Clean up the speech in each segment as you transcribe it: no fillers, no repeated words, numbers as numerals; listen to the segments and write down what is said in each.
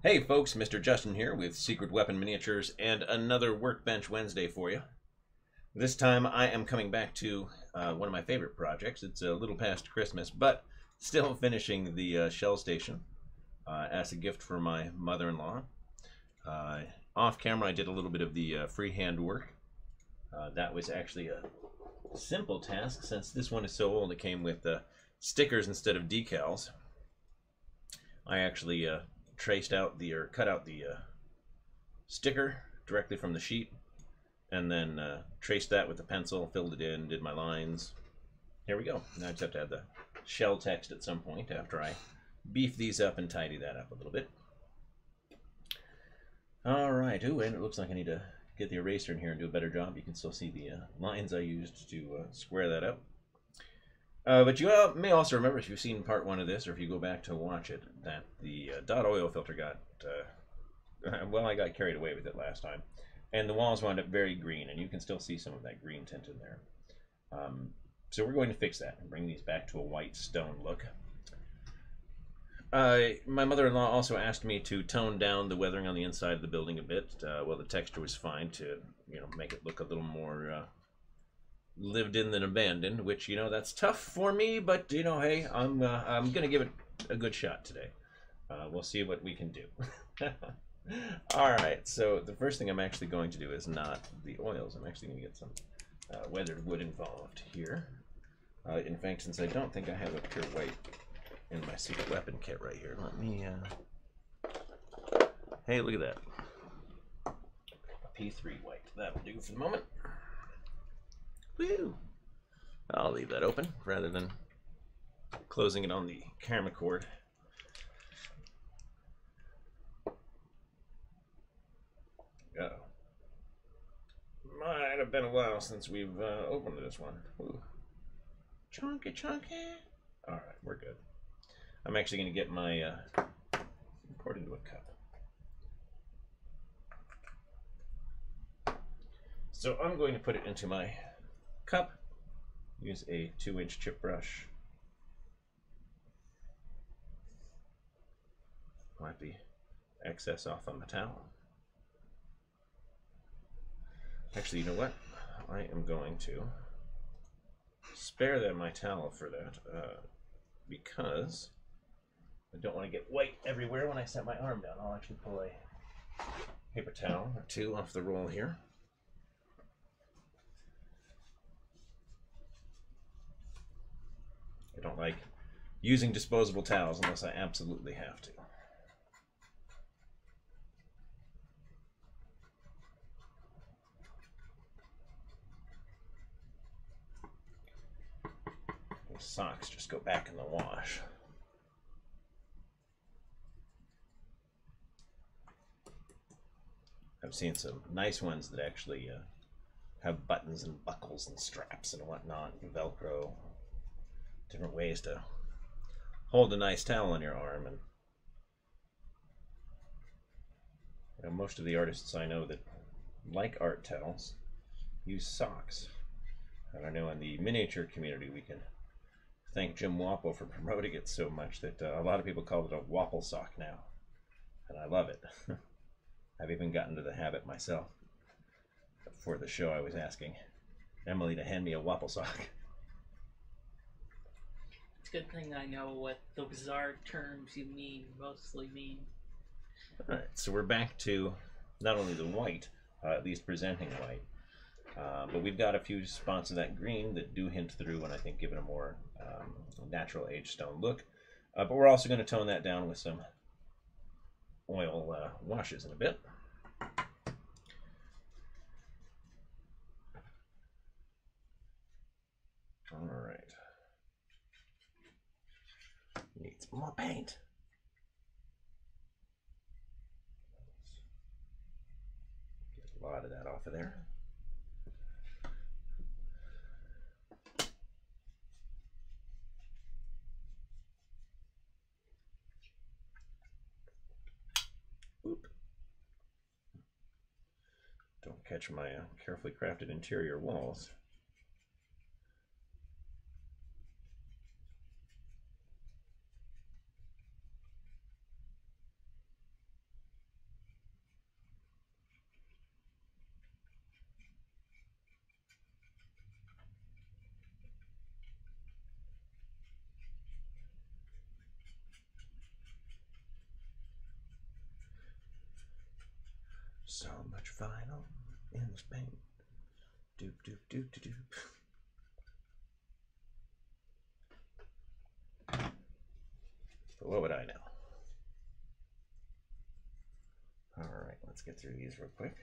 Hey folks, MisterJustin here with Secret Weapon Miniatures and another Workbench Wednesday for you. This time I am coming back to one of my favorite projects. It's a little past Christmas, but still finishing the shell station as a gift for my mother-in-law. Off camera I did a little bit of the freehand work. That was actually a simple task since this one is so old. It came with stickers instead of decals. I actually traced out cut out the sticker directly from the sheet, and then traced that with the pencil, filled it in, did my lines. Here we go. Now I just have to add the shell text at some point after I beef these up and tidy that up a little bit. All right. Ooh, and it looks like I need to get the eraser in here and do a better job. You can still see the lines I used to square that up. But you may also remember, if you've seen part one of this, or if you go back to watch it, that the dot oil filter got, well, I got carried away with it last time. And the walls wound up very green, and you can still see some of that green tint in there. So we're going to fix that and bring these back to a white stone look. My mother-in-law also asked me to tone down the weathering on the inside of the building a bit. Well, the texture was fine to, make it look a little more lived in than abandoned, which, that's tough for me, but, hey, I'm gonna give it a good shot today. We'll see what we can do. All right, so the first thing I'm actually going to do is not the oils. I'm actually gonna get some weathered wood involved here. In fact, since I don't think I have a pure white in my secret weapon kit right here, let me, hey, look at that. A P3 white, that'll do for the moment. Woo! I'll leave that open rather than closing it on the camera cord. Uh-oh. Might have been a while since we've opened this one. Ooh. Chunky, chunky. Alright, we're good. I'm actually going to get my pour it into a cup. So I'm going to put it into my cup. Use a 2-inch chip brush. Wipe the excess off on the towel. Actually, you know what? I am going to spare my towel for that because I don't want to get white everywhere when I set my arm down. I'll actually pull a paper towel or two off the roll here. I don't like using disposable towels unless I absolutely have to. Those socks just go back in the wash. I've seen some nice ones that actually have buttons and buckles and straps and whatnot, and Velcro. Different ways to hold a nice towel on your arm. And most of the artists I know that like art towels use socks. And I know in the miniature community we can thank Jim Wapple for promoting it so much that a lot of people call it a Wapple sock now, and I love it. I've even gotten to the habit myself. Before the show I was asking Emily to hand me a Wapple sock. Good thing I know what the bizarre terms you mostly mean. Alright, so we're back to not only the white, at least presenting white, but we've got a few spots of that green that do hint through and I think give it a more natural aged stone look. But we're also going to tone that down with some oil washes in a bit. Alright. Need some more paint. Get a lot of that off of there. Oop. Don't catch my carefully crafted interior walls. Put your vinyl in this paint. Doop, doop, doop, doop, doop. But what would I know? Alright, let's get through these real quick.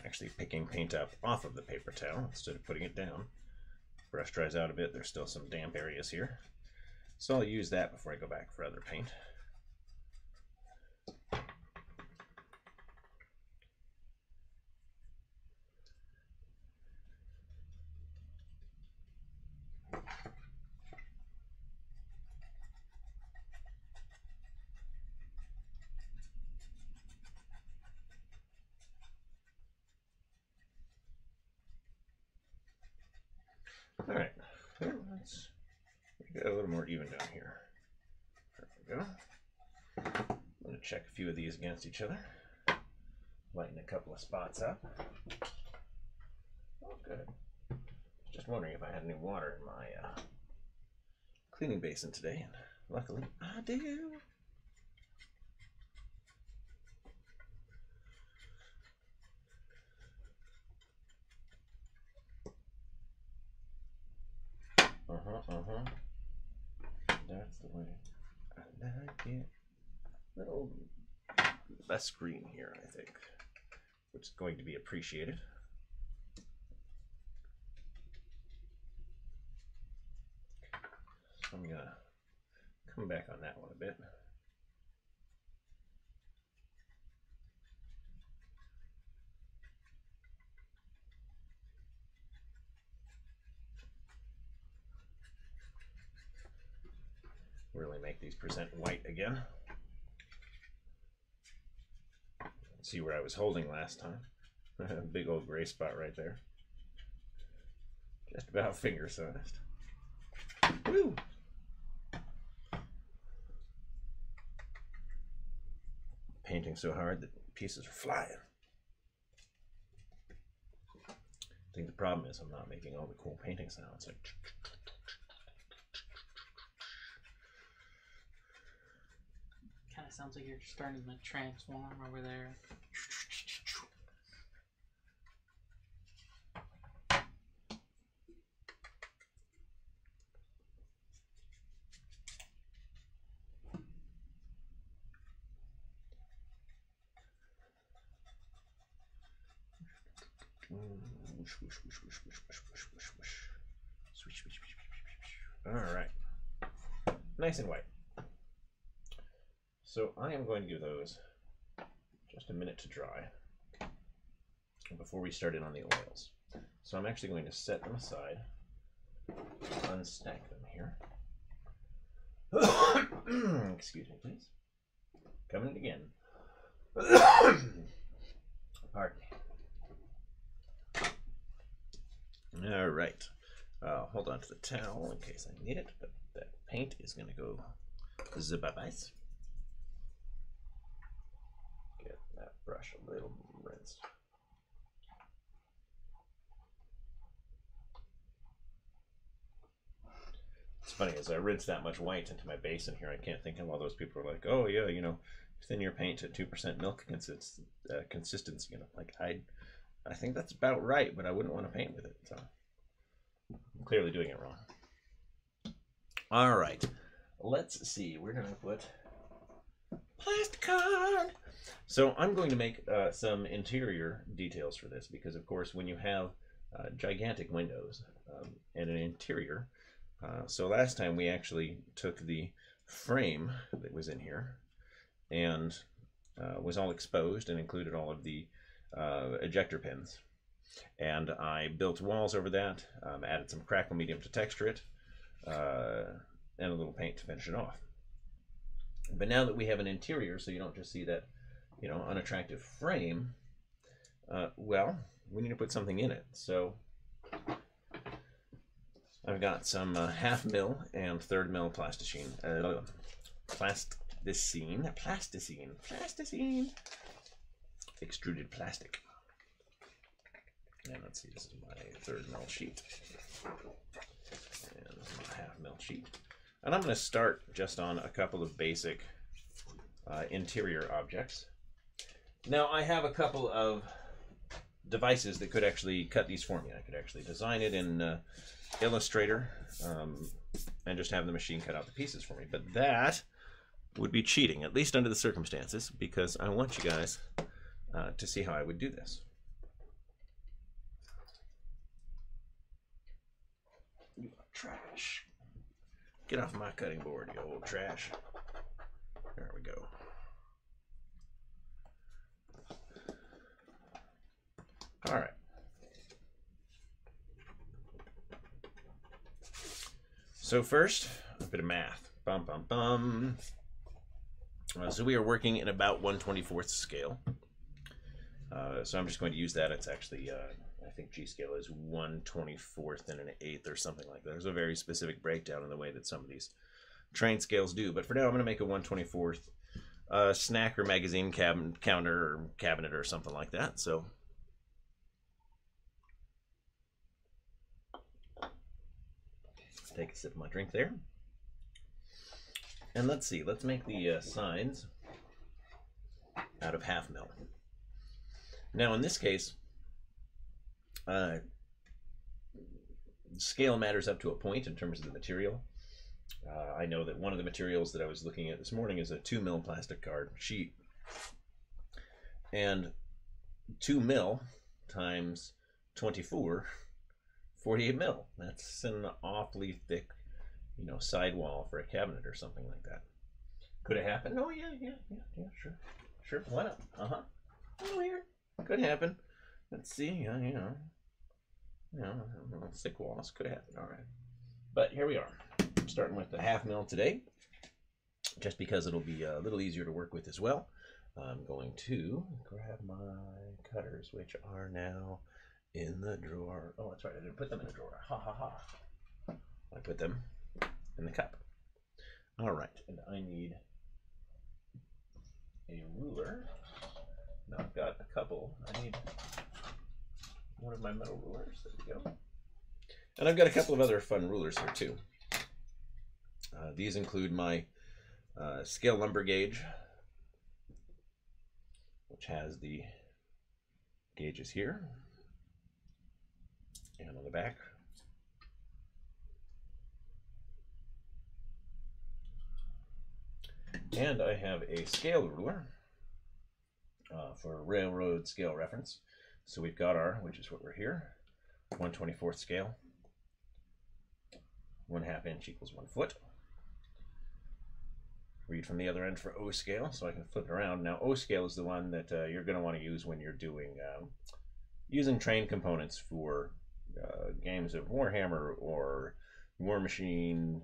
Actually picking paint up off of the paper towel instead of putting it down. Brush dries out a bit, there's still some damp areas here. So I'll use that before I go back for other paint. All right, let's get a little more even down here. There we go. I'm going to check a few of these against each other. Lighten a couple of spots up. Oh, good. Just wondering if I had any water in my cleaning basin today, and luckily I do. That's the way I like it. Little less green here, I think, which is going to be appreciated. So I'm gonna come back on that one a bit. Really make these present white again. See where I was holding last time. Big old gray spot right there. Just about finger sized. Woo! Painting so hard that pieces are flying. I think the problem is I'm not making all the cool painting sounds. Like Kind of sounds like you're starting to transform over there. All right, nice and white. So I am going to give those just a minute to dry before we start in on the oils. So I'm actually going to set them aside, unstack them here. Excuse me, please. Coming in again. Pardon me. All right. Hold on to the towel in case I need it, but that paint is going to go zip-bye-byes. Get that brush a little rinsed. It's funny, as I rinse that much white into my basin here, I can't think of all those people who are like, oh yeah, you know, thin your paint to 2% milk consistency. You know, like I think that's about right, but I wouldn't want to paint with it. So I'm clearly doing it wrong. All right, let's see. We're gonna put plastic on. So I'm going to make some interior details for this because, of course, when you have gigantic windows and an interior. So last time we actually took the frame that was in here and was all exposed and included all of the ejector pins. And I built walls over that, added some crackle medium to texture it, and a little paint to finish it off. But now that we have an interior, so you don't just see that, you know, unattractive frame, well, we need to put something in it. So I've got some half mil and third mil plasticine, extruded plastic. And let's see, this is my third mil sheet. And this is my half mil sheet. And I'm going to start just on a couple of basic interior objects. Now I have a couple of devices that could actually cut these for me. I could actually design it in Illustrator and just have the machine cut out the pieces for me. But that would be cheating, at least under the circumstances, because I want you guys to see how I would do this. You trash. Get off my cutting board, you old trash. There we go. All right. So first, a bit of math. Bum, bum, bum. So we are working in about 1/24th scale. So I'm just going to use that. It's actually, I think G scale is 1/24th and an 1/8 or something like that. There's a very specific breakdown in the way that some of these train scales do. But for now, I'm going to make a 1/24th snack or magazine counter or cabinet or something like that. So take a sip of my drink there. And let's see, let's make the sides out of half mil. Now in this case, scale matters up to a point in terms of the material. I know that one of the materials that I was looking at this morning is a 2 mil plastic card sheet. And 2 mil times 24, 48 mil. That's an awfully thick, you know, sidewall for a cabinet or something like that. Could it happen? Oh yeah, sure. Why not? Oh, here. Could happen. Let's see. You know, thick walls could happen. All right, but here we are. I'm starting with the half mil today, just because it'll be a little easier to work with as well. I'm going to grab my cutters, which are now in the drawer. Oh, that's right. I didn't put them in a drawer. Ha ha ha. I put them in the cup. All right, and I need a ruler. Now I've got a couple. I need one of my metal rulers. There we go. And I've got a couple of other fun rulers here too. These include my scale lumber gauge, which has the gauges here and on the back. And I have a scale ruler for railroad scale reference. So we've got our, which is what we're here, 1/24th scale. 1/2 inch equals 1 foot. Read from the other end for O scale, so I can flip it around. Now O scale is the one that you're going to want to use when you're doing using train components for games of Warhammer or War Machine,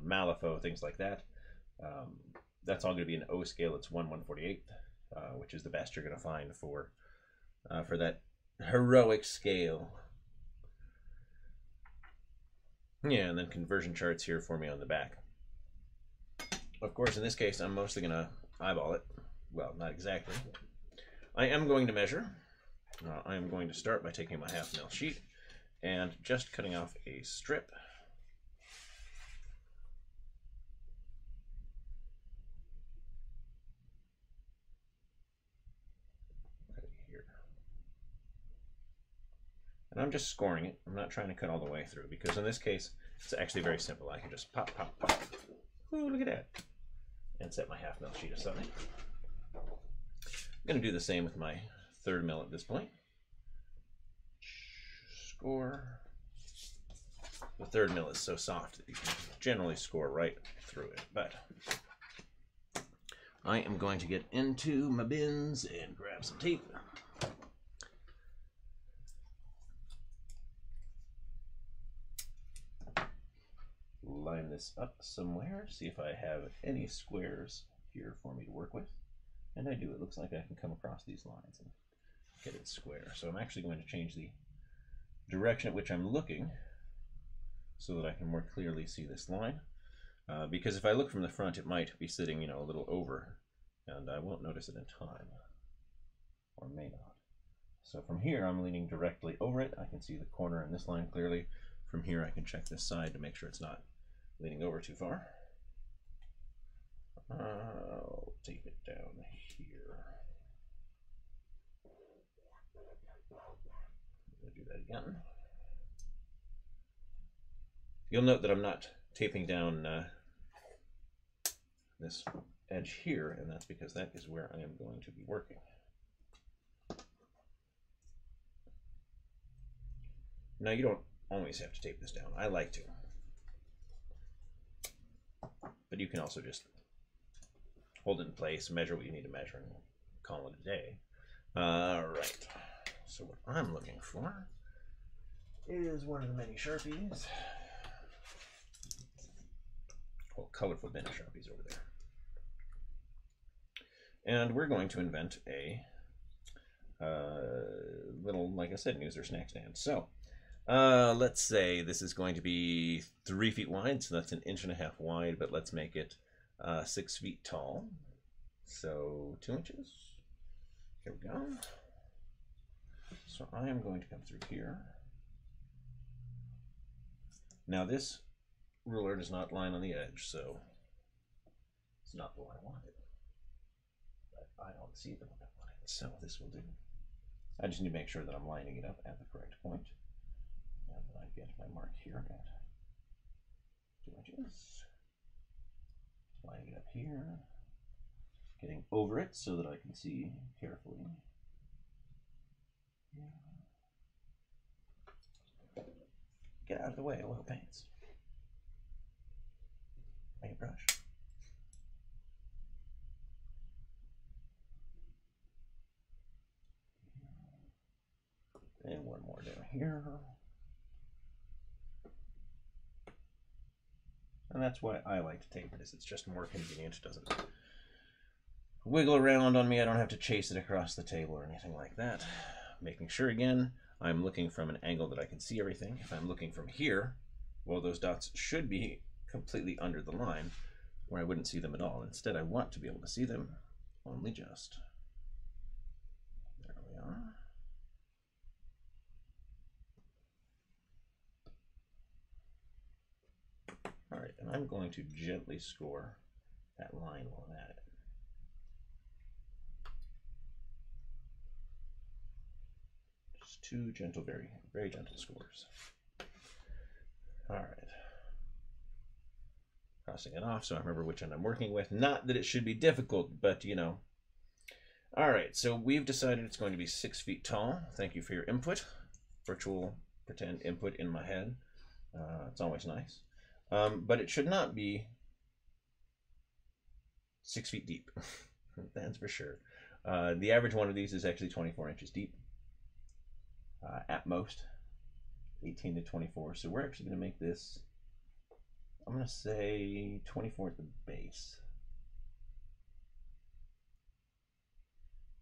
Malifaux, things like that. That's all going to be an O scale. It's 1/148th, which is the best you're going to find for that heroic scale. Yeah, and then conversion charts here for me on the back. Of course, in this case, I'm mostly going to eyeball it. Well, not exactly. I am going to measure. I am going to start by taking my half mil sheet and just cutting off a strip. Right here. And I'm just scoring it. I'm not trying to cut all the way through, because in this case, it's actually very simple. I can just pop, pop, pop. Ooh, look at that. And set my half mil sheet aside. I'm going to do the same with my 1/3 mil at this point. score. The third mill is so soft that you can generally score right through it, but I am going to get into my bins and grab some tape. Line this up somewhere, see if I have any squares here for me to work with. And I do. It looks like I can come across these lines and get it square. So I'm actually going to change the direction at which I'm looking so that I can more clearly see this line. Because if I look from the front, it might be sitting, you know, a little over, and I won't notice it in time, or may not. So from here, I'm leaning directly over it. I can see the corner in this line clearly. From here, I can check this side to make sure it's not leaning over too far. I'll tape it down here. I'll do that again. You'll note that I'm not taping down this edge here, and that's because that is where I am going to be working. Now, you don't always have to tape this down. I like to. But you can also just hold it in place, measure what you need to measure, and call it a day. Right. So what I'm looking for is one of the many Sharpies. Whole colorful bin of Sharpies over there. And we're going to invent a little, like I said, news or snack stand. So let's say this is going to be 3 feet wide, so that's 1.5 inches wide, but let's make it 6 feet tall. So 2 inches. Here we go. So I am going to come through here. Now this ruler does not line on the edge, so it's not the one I wanted. But I don't see the one I wanted, so this will do. I just need to make sure that I'm lining it up at the correct point. And that I get my mark here at 2 inches. Lining it up here. Getting over it so that I can see carefully. Get out of the way, oil paints. Paintbrush. And one more down here. And that's why I like to tape it, is it's just more convenient. It doesn't wiggle around on me. I don't have to chase it across the table or anything like that. Making sure, again, I'm looking from an angle that I can see everything. If I'm looking from here, well, those dots should be completely under the line where I wouldn't see them at all. Instead, I want to be able to see them only just. There we are. All right, and I'm going to gently score that line while I'm at it. Just 2 gentle, very, very gentle scores. All right. Crossing it off so I remember which end I'm working with. Not that it should be difficult, but you know. All right, so we've decided it's going to be 6 feet tall. Thank you for your input. Virtual pretend input in my head. It's always nice. But it should not be 6 feet deep. That's for sure. The average one of these is actually 24 inches deep. At most 18 to 24. So we're actually going to make this, I'm going to say 24 at the base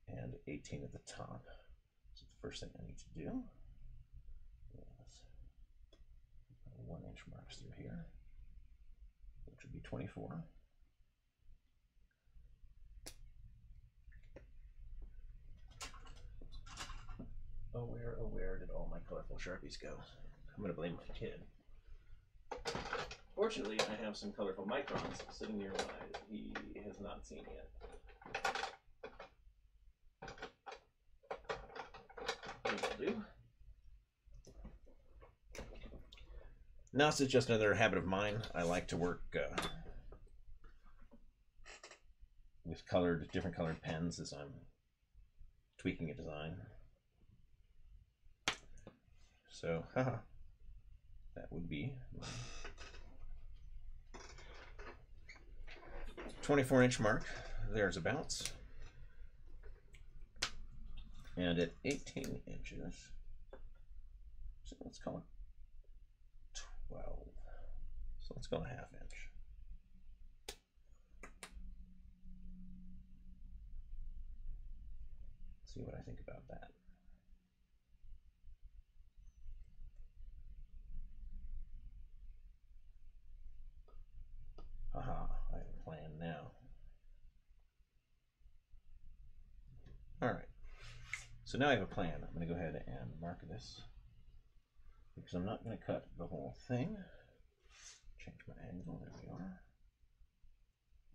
and 18 at the top. So the first thing I need to do is 1 inch marks through here, which would be 24. Oh, where did all my colorful Sharpies go? I'm going to blame my kid. Fortunately, I have some colorful microns sitting nearby that he has not seen yet. Will do. Now, this is just another habit of mine. I like to work with different colored pens as I'm tweaking a design. So, haha, that would be 24-inch mark. There's a bounce. And at 18 inches, so let's call it 12. So let's go a half inch. See what I think about that. Haha, I have a plan now. All right. So now I have a plan. I'm going to go ahead and mark this because I'm not going to cut the whole thing. Change my angle. There we are.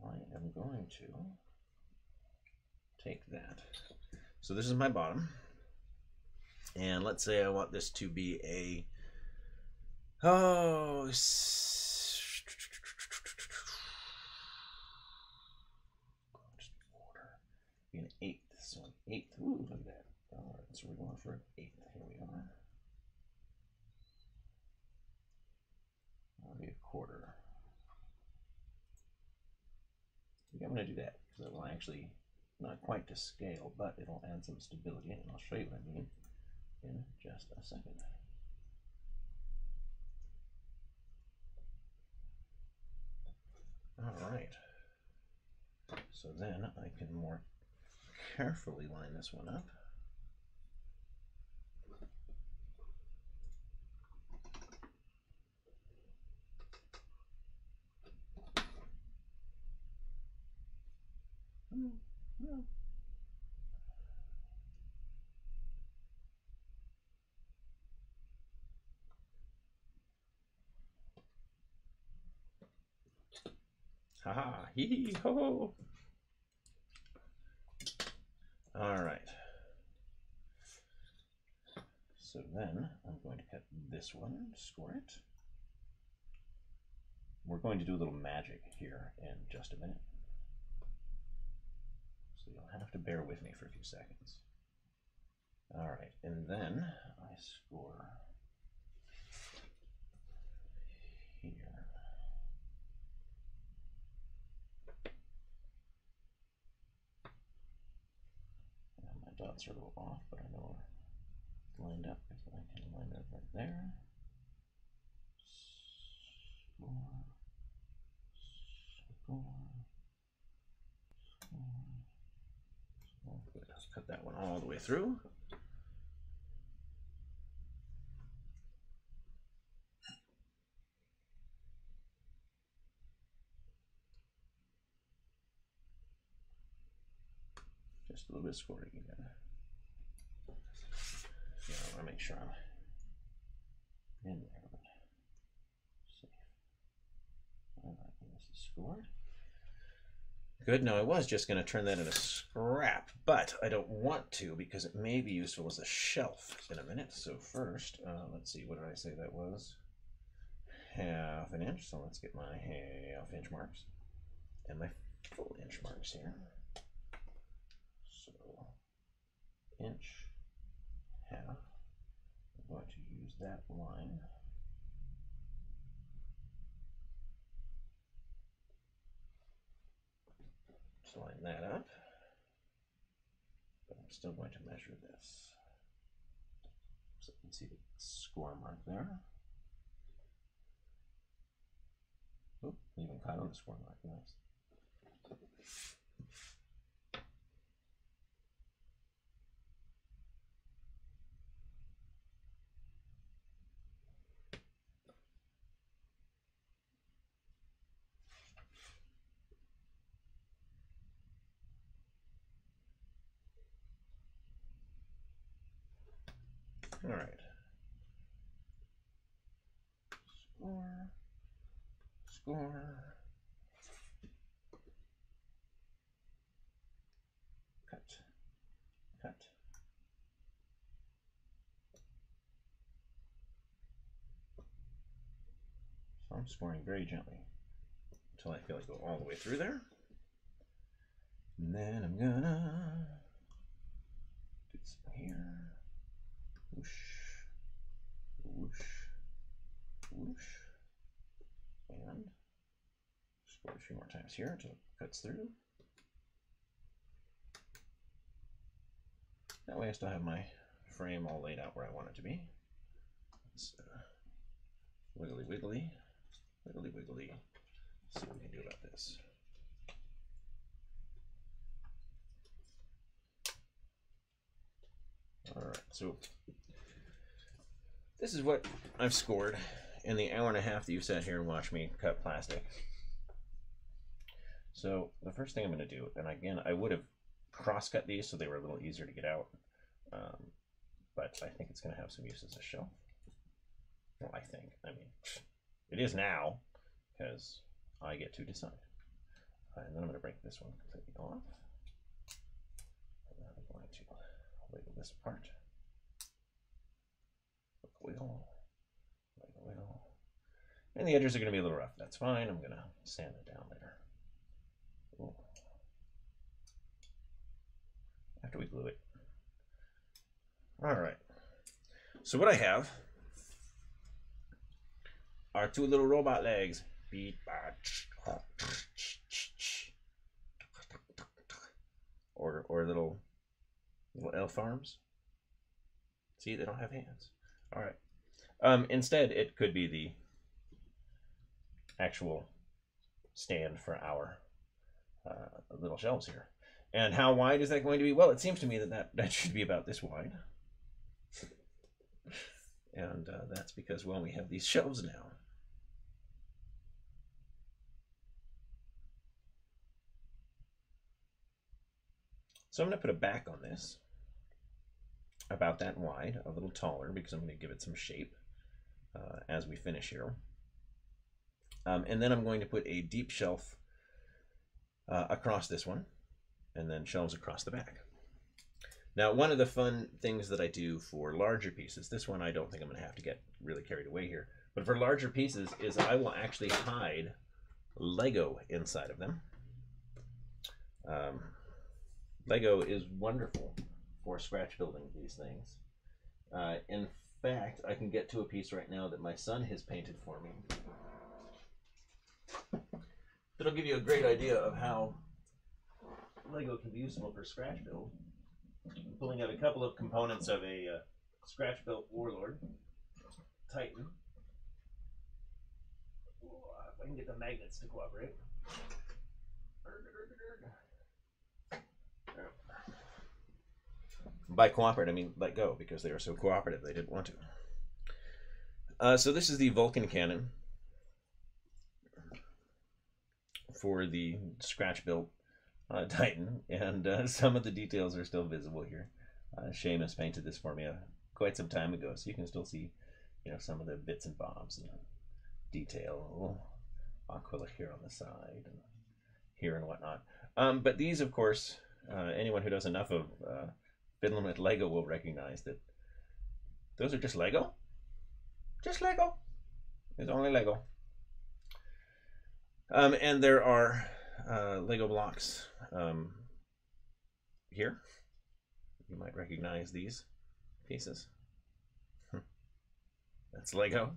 I am going to take that. So this is my bottom. And let's say I want this to be a be an eighth. So an eighth. Ooh, look at that. All right, so we're going for an eighth. Here we are. That'll be a quarter. I think I'm going to do that because it will actually not quite to scale, but it'll add some stability, and I'll show you what I mean in just a second. All right. So then I can more carefully line this one up. Haha, hee hee ho ho. All right. So then I'm going to cut this one, score it. We're going to do a little magic here in just a minute. So you'll have to bear with me for a few seconds. All right, and then I score here. And my dots are a little off, but I know we're lined up because I can line it right there. Score, score, score. Let's cut that one all the way through. Just a little bit of scoring again. Yeah, I want to make sure I'm in there. Safe. All right, this is scored. Good. Now I was just going to turn that into scrap, but I don't want to because it may be useful as a shelf in a minute. So first, let's see, what did I say that was? Half an inch. So let's get my half inch marks and my full inch marks here. So inch, half. I'm going to use that line. Just line that up. But I'm still going to measure this. So you can see the score mark there. Oop, even cut on the score mark. Nice. All right. Score, score, cut, cut. So I'm scoring very gently until I feel like go all the way through there. And then I'm gonna do some here. Whoosh, whoosh, whoosh, and just go a few more times here until it cuts through. That way I still have my frame all laid out where I want it to be. Let's wiggly, wiggly, wiggly, wiggly. See what we can do about this. All right, so this is what I've scored in the hour and a half that you sat here and watched me cut plastic. So the first thing I'm going to do, and again, I would have cross-cut these so they were a little easier to get out, but I think it's going to have some use as a shelf. Well, I mean, it is now, because I get to decide. And then I'm going to break this one completely off. And then I'm going to wiggle this apart. Wiggle, wiggle, wiggle. And the edges are going to be a little rough. That's fine. I'm going to sand it down there. Ooh. After we glue it. All right. So what I have are two little robot legs. Beat, or little elf arms. See, they don't have hands. All right. Instead, it could be the actual stand for our little shelves here. And how wide is that going to be? Well, it seems to me that should be about this wide. And that's because, well, we have these shelves now. So I'm going to put a back on this, about that wide, a little taller, because I'm going to give it some shape as we finish here. And then I'm going to put a deep shelf across this one, and then shelves across the back. Now, one of the fun things that I do for larger pieces, this one I don't think I'm going to have to get really carried away here, but for larger pieces is I will actually hide Lego inside of them. Lego is wonderful for scratch building these things. In fact, I can get to a piece right now that my son has painted for me. That'll give you a great idea of how Lego can be useful for scratch build. I'm pulling out a couple of components of a scratch built Warlord Titan. If I can get the magnets to cooperate. By cooperate, I mean let go, because they were so cooperative they didn't want to. So this is the Vulcan cannon for the scratch-built Titan, and some of the details are still visible here. Seamus painted this for me quite some time ago, so you can still see, you know, some of the bits and bobs and detail. Aquila here on the side and here and whatnot. But these, of course, anyone who does enough of fiddling with Lego will recognize that those are just Lego. Just Lego. It's only Lego. And there are Lego blocks here. You might recognize these pieces. That's Lego.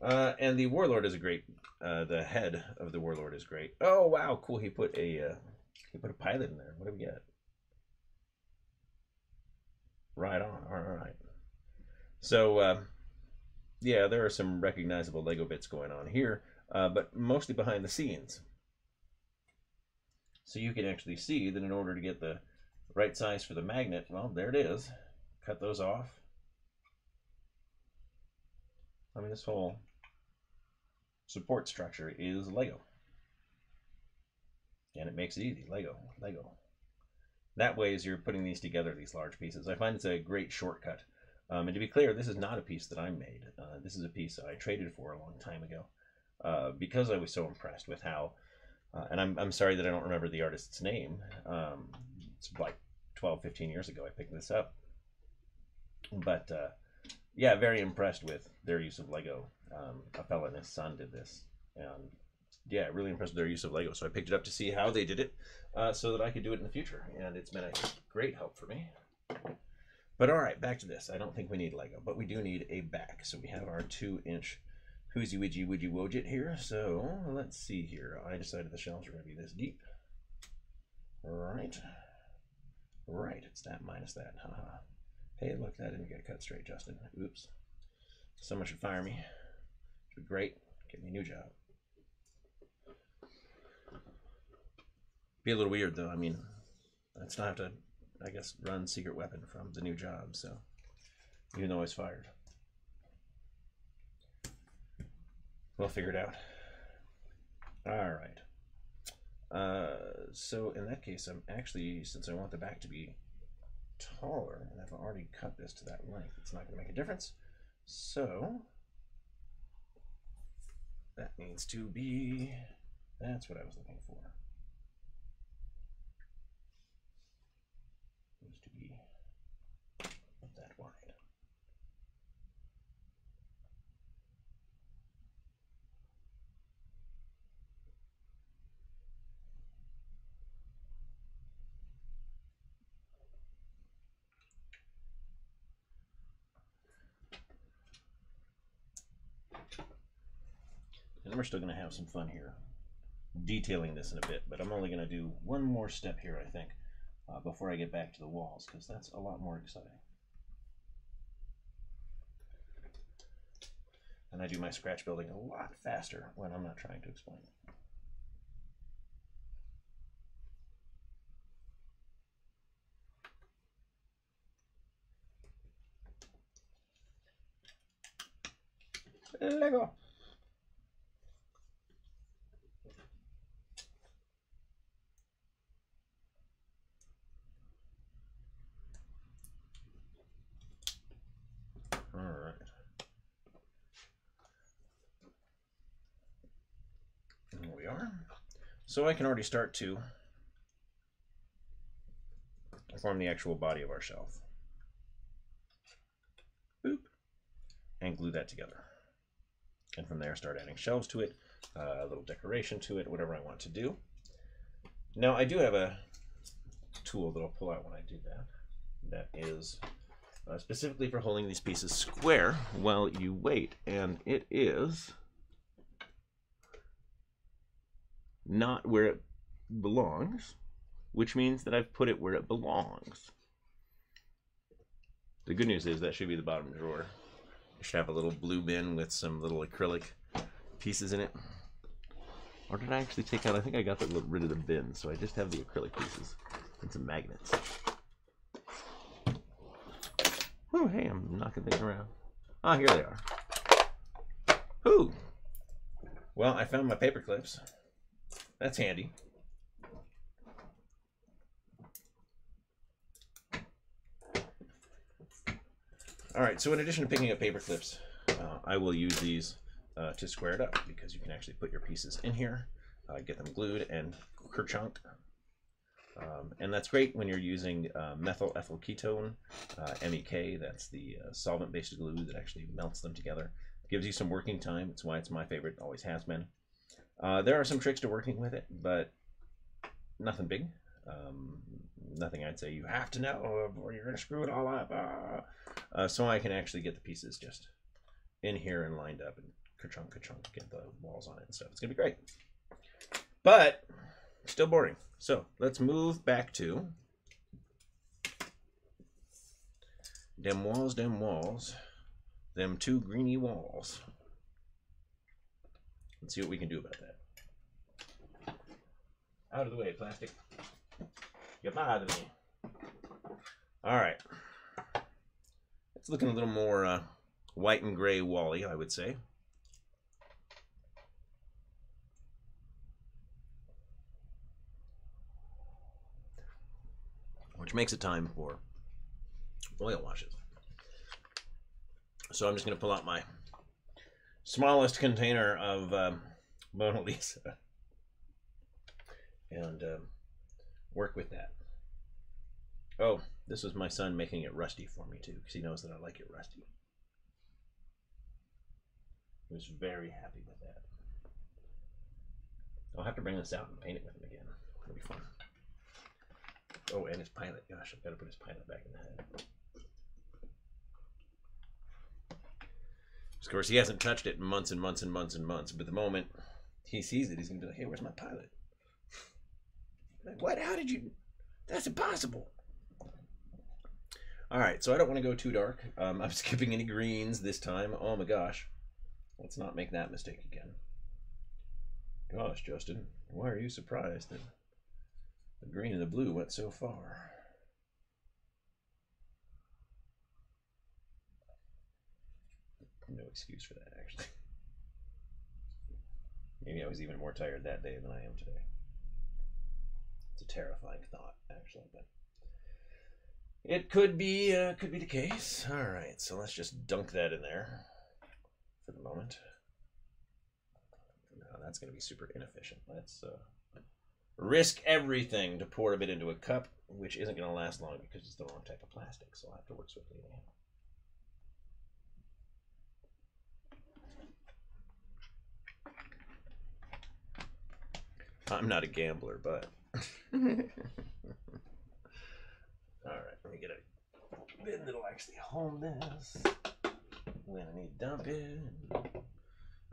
And the Warlord is a great. The head of the Warlord is great. Oh wow, cool! He put a pilot in there. What do we get? Right on. All right. So yeah, there are some recognizable Lego bits going on here, but mostly behind the scenes. So you can actually see that in order to get the right size for the magnet, well, there it is. Cut those off. I mean, this whole support structure is Lego. And it makes it easy. Lego, Lego. That way, as you're putting these together, these large pieces, I find it's a great shortcut. And to be clear, this is not a piece that I made. This is a piece that I traded for a long time ago because I was so impressed with how, and I'm sorry that I don't remember the artist's name. It's like 12, 15 years ago I picked this up. But yeah, very impressed with their use of Lego. A fella and his son did this. And yeah, really impressed with their use of Lego. So I picked it up to see how they did it so that I could do it in the future. And it's been a great help for me. But all right, back to this. I don't think we need Lego, but we do need a back. So we have our 2-inch Whoosy Widgy Widgy Wojit here. So let's see here. I decided the shelves are going to be this deep. Right. Right, it's that minus that. Haha. Hey, look, that didn't get cut straight, Justin. Oops. Someone should fire me. It'd be great. Get me a new job. Be a little weird, though. I mean, I'd still have to, I guess, run secret weapon from the new job, so even though I was fired. We'll figure it out. All right. So in that case, I'm actually, since I want the back to be taller, and I've already cut this to that length, it's not going to make a difference. So that needs to be, that's what I was looking for. It needs to be that wide. And we're still going to have some fun here detailing this in a bit, but I'm only going to do one more step here, I think, before I get back to the walls, because that's a lot more exciting. And I do my scratch building a lot faster when I'm not trying to explain it. Lego. All right. And there we are. So I can already start to form the actual body of our shelf. Boop. And glue that together. And from there start adding shelves to it, a little decoration to it, whatever I want to do. Now I do have a tool that I'll pull out when I do that. That is specifically for holding these pieces square while you wait. And it is not where it belongs, which means that I've put it where it belongs. The good news is that should be the bottom drawer. It should have a little blue bin with some little acrylic pieces in it. Or did I actually take out, I think I got rid of the bin, so I just have the acrylic pieces and some magnets. Oh, hey, I'm knocking things around. Ah, here they are. Ooh. Well, I found my paper clips. That's handy. All right, so in addition to picking up paper clips, I will use these to square it up, because you can actually put your pieces in here, get them glued and kerchunk. And that's great when you're using methyl ethyl ketone, MEK. That's the solvent-based glue that actually melts them together. Gives you some working time. That's why it's my favorite. Always has been. There are some tricks to working with it, but nothing big. Nothing I'd say you have to know or you're going to screw it all up. So I can actually get the pieces just in here and lined up and ka-chunk, get the walls on it and stuff. It's going to be great. But still boring. So let's move back to them walls, them two greeny walls. Let's see what we can do about that. Out of the way, plastic. Get out of me. All right. It's looking a little more white and gray wally, I would say. Which makes it time for oil washes. So I'm just going to pull out my smallest container of Mona Lisa and work with that. Oh, this was my son making it rusty for me too, because he knows that I like it rusty. He was very happy with that. I'll have to bring this out and paint it with him again. It'll be fun. Oh, and his pilot. Gosh, I've got to put his pilot back in the head. Of course, he hasn't touched it in months and months and months and months. But the moment he sees it, he's going to be like, hey, where's my pilot? Like, what? How did you... That's impossible. All right, so I don't want to go too dark. I'm skipping any greens this time. Oh, my gosh. Let's not make that mistake again. Gosh, Justin, why are you surprised that the green and the blue went so far? No excuse for that, actually. Maybe I was even more tired that day than I am today. It's a terrifying thought, actually, but it could be the case. All right, so let's just dunk that in there for the moment. No, that's going to be super inefficient. Let's risk everything to pour a bit into a cup, which isn't going to last long because it's the wrong type of plastic, so I'll have to work swiftly anyhow. I'm not a gambler, but... Alright, let me get a bin that'll actually hold this when I need to dump it.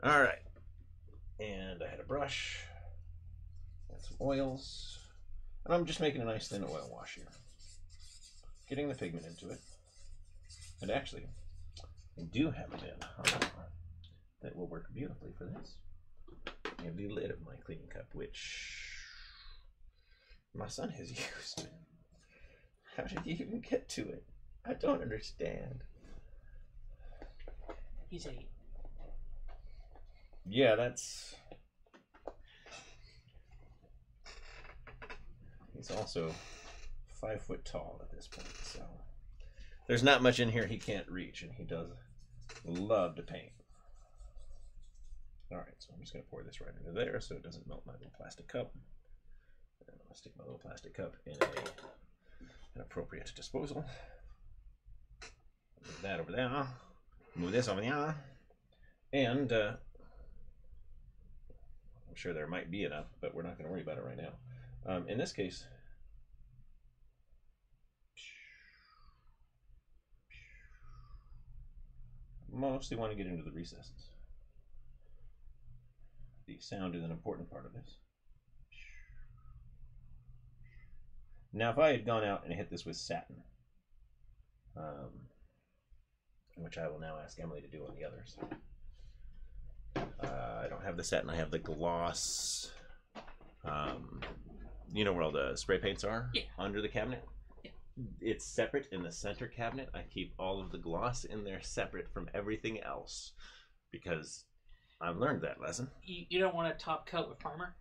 Alright, and I had a brush and some oils, and I'm just making a nice thin oil wash here. Getting the pigment into it. And actually, I do have a bin that will work beautifully for this. And the lid of my cleaning cup, which my son has used. How did he even get to it? I don't understand. He's 8. Yeah, that's... He's also 5 foot tall at this point, so... There's not much in here he can't reach, and he does love to paint. Alright, so I'm just going to pour this right into there so it doesn't melt my little plastic cup. And I'll stick my little plastic cup in an appropriate disposal. Move that over there. Move this over there. And I'm sure there might be enough, but we're not going to worry about it right now. In this case, mostly want to get into the recesses. The sound is an important part of this. Now, if I had gone out and hit this with satin, which I will now ask Emily to do on the others. I don't have the satin, I have the gloss. You know where all the spray paints are? Yeah. Under the cabinet? Yeah. It's separate in the center cabinet. I keep all of the gloss in there separate from everything else because I've learned that lesson. You don't want a top coat with primer?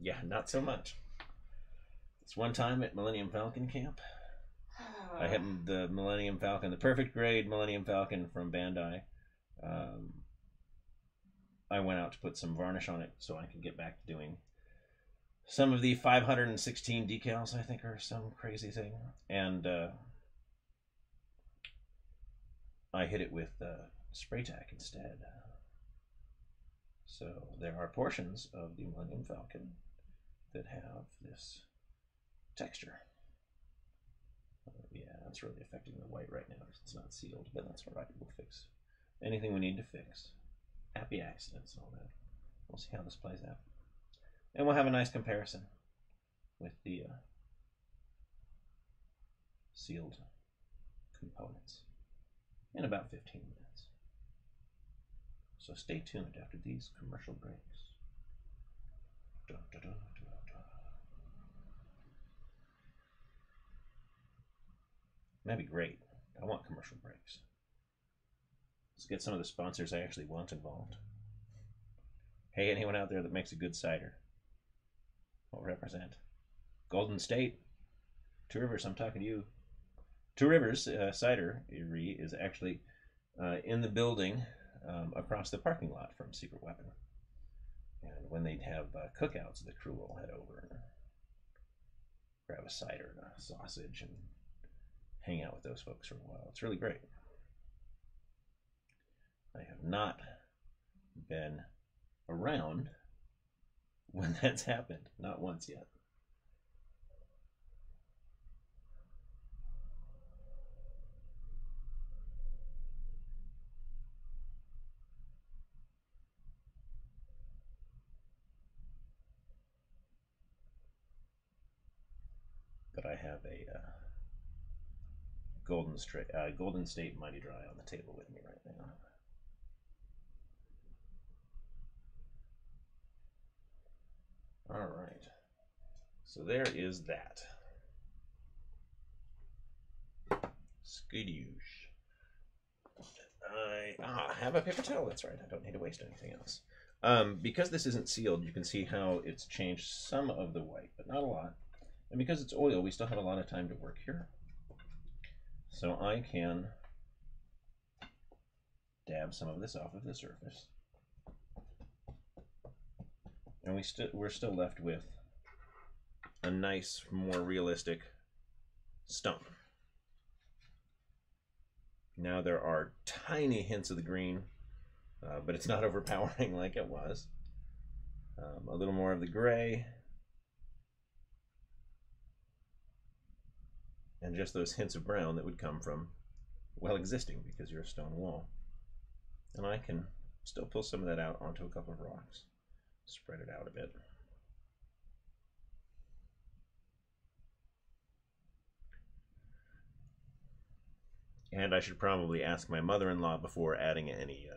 Yeah, not so much. It's one time at Millennium Falcon Camp. I had the Millennium Falcon, the perfect grade Millennium Falcon from Bandai. I went out to put some varnish on it so I could get back to doing some of the 516 decals, I think, or some crazy thing. And I hit it with spray tack instead. So there are portions of the Millennium Falcon that have this texture. Yeah, it's really affecting the white right now because it's not sealed, but that's all right. We'll fix anything we need to fix. Happy accidents and all that. We'll see how this plays out. And we'll have a nice comparison with the sealed components in about 15 minutes. So stay tuned after these commercial breaks. Dun, dun, dun, dun, dun. That'd be great. I want commercial breaks. Let's get some of the sponsors I actually want involved. Hey, anyone out there that makes a good cider? I'll represent. Golden State. Two Rivers, I'm talking to you. Two Rivers Cidery is actually in the building across the parking lot from Secret Weapon. And when they have cookouts, the crew will head over and grab a cider and a sausage and hang out with those folks for a while. It's really great. I have not been around when that's happened. Not once yet. have a Golden State Mighty Dry on the table with me right now. All right, so there is that. Skidoosh. I have a paper towel, that's right. I don't need to waste anything else. Because this isn't sealed, you can see how it's changed some of the white, but not a lot. And because it's oil, we still have a lot of time to work here. So I can dab some of this off of the surface. And we're still left with a nice, more realistic stone. Now there are tiny hints of the green, but it's not overpowering like it was. A little more of the gray. And just those hints of brown that would come from, well, existing because you're a stone wall. And I can still pull some of that out onto a couple of rocks. Spread it out a bit. And I should probably ask my mother-in-law before adding any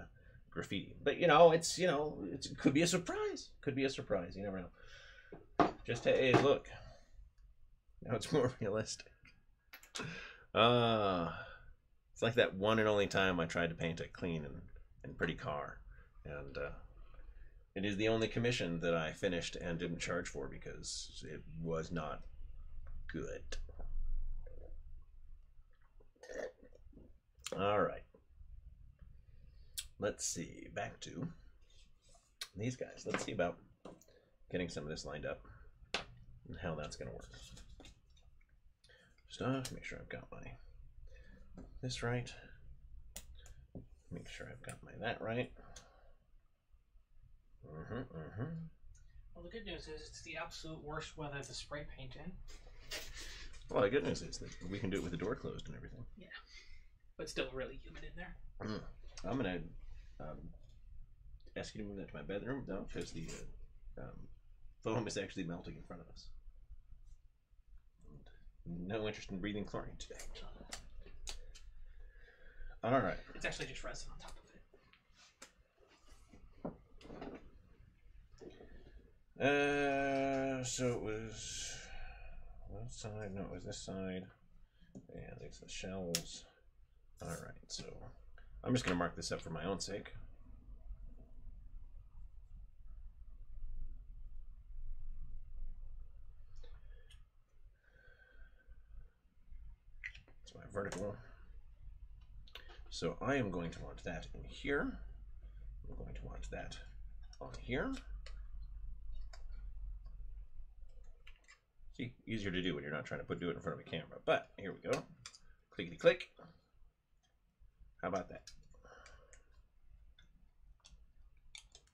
graffiti. But it could be a surprise. Could be a surprise. You never know. Just hey, look. Now it's more realistic. It's like that one and only time I tried to paint a clean and pretty car, and it is the only commission that I finished and didn't charge for because it was not good. All right, let's see, back to these guys. Let's see about getting some of this lined up and how that's going to work. Stuff, make sure I've got my this right. Make sure I've got my that right. Well, the good news is it's the absolute worst weather to spray paint in. Well, the good news is that we can do it with the door closed and everything. Yeah, but still really humid in there. I'm gonna ask you to move that to my bedroom, though, because the foam is actually melting in front of us. No interest in breathing chlorine today. All right. It's actually just resin on top of it. So it was that side. No, it was this side. And it's the shelves. All right. So I'm just gonna mark this up for my own sake. It's my vertical. So I am going to want that in here. I'm going to want that on here. See, easier to do when you're not trying to do it in front of a camera. But here we go. Clickety click. How about that?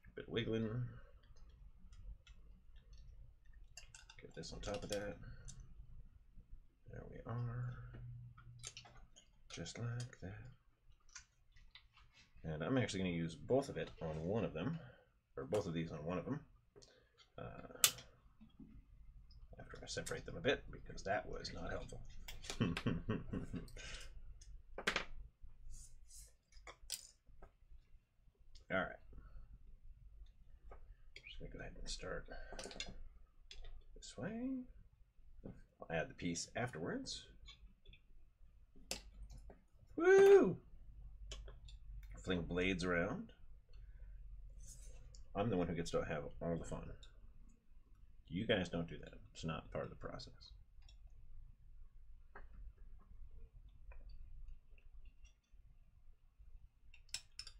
A bit of wiggling. Get this on top of that. There we are. Just like that. And I'm actually going to use both of it on one of them, or both of these on one of them, after I separate them a bit, because that was not helpful. All right. Just going to go ahead and start this way. I'll add the piece afterwards. Woo! Fling blades around. I'm the one who gets to have all the fun. You guys don't do that. It's not part of the process.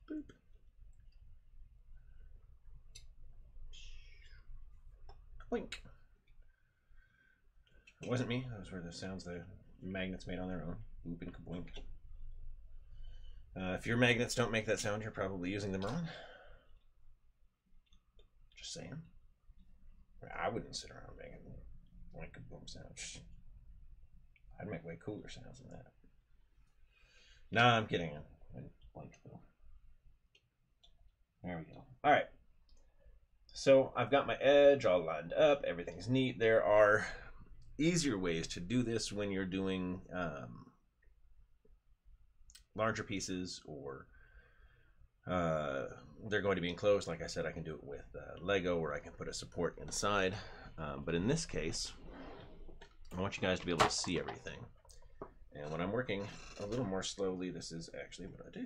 Boop. Blink. It wasn't me. Those were the sounds the magnets made on their own. Boop and kaboink. If your magnets don't make that sound, you're probably using them wrong. Just saying. I wouldn't sit around making like a boom sound. I'd make way cooler sounds than that. Nah, I'm kidding. There we go. All right. So I've got my edge all lined up. Everything's neat. There are easier ways to do this when you're doing larger pieces, or they're going to be enclosed. Like I said, I can do it with Lego, or I can put a support inside. But in this case, I want you guys to be able to see everything. And when I'm working a little more slowly, this is actually what I do.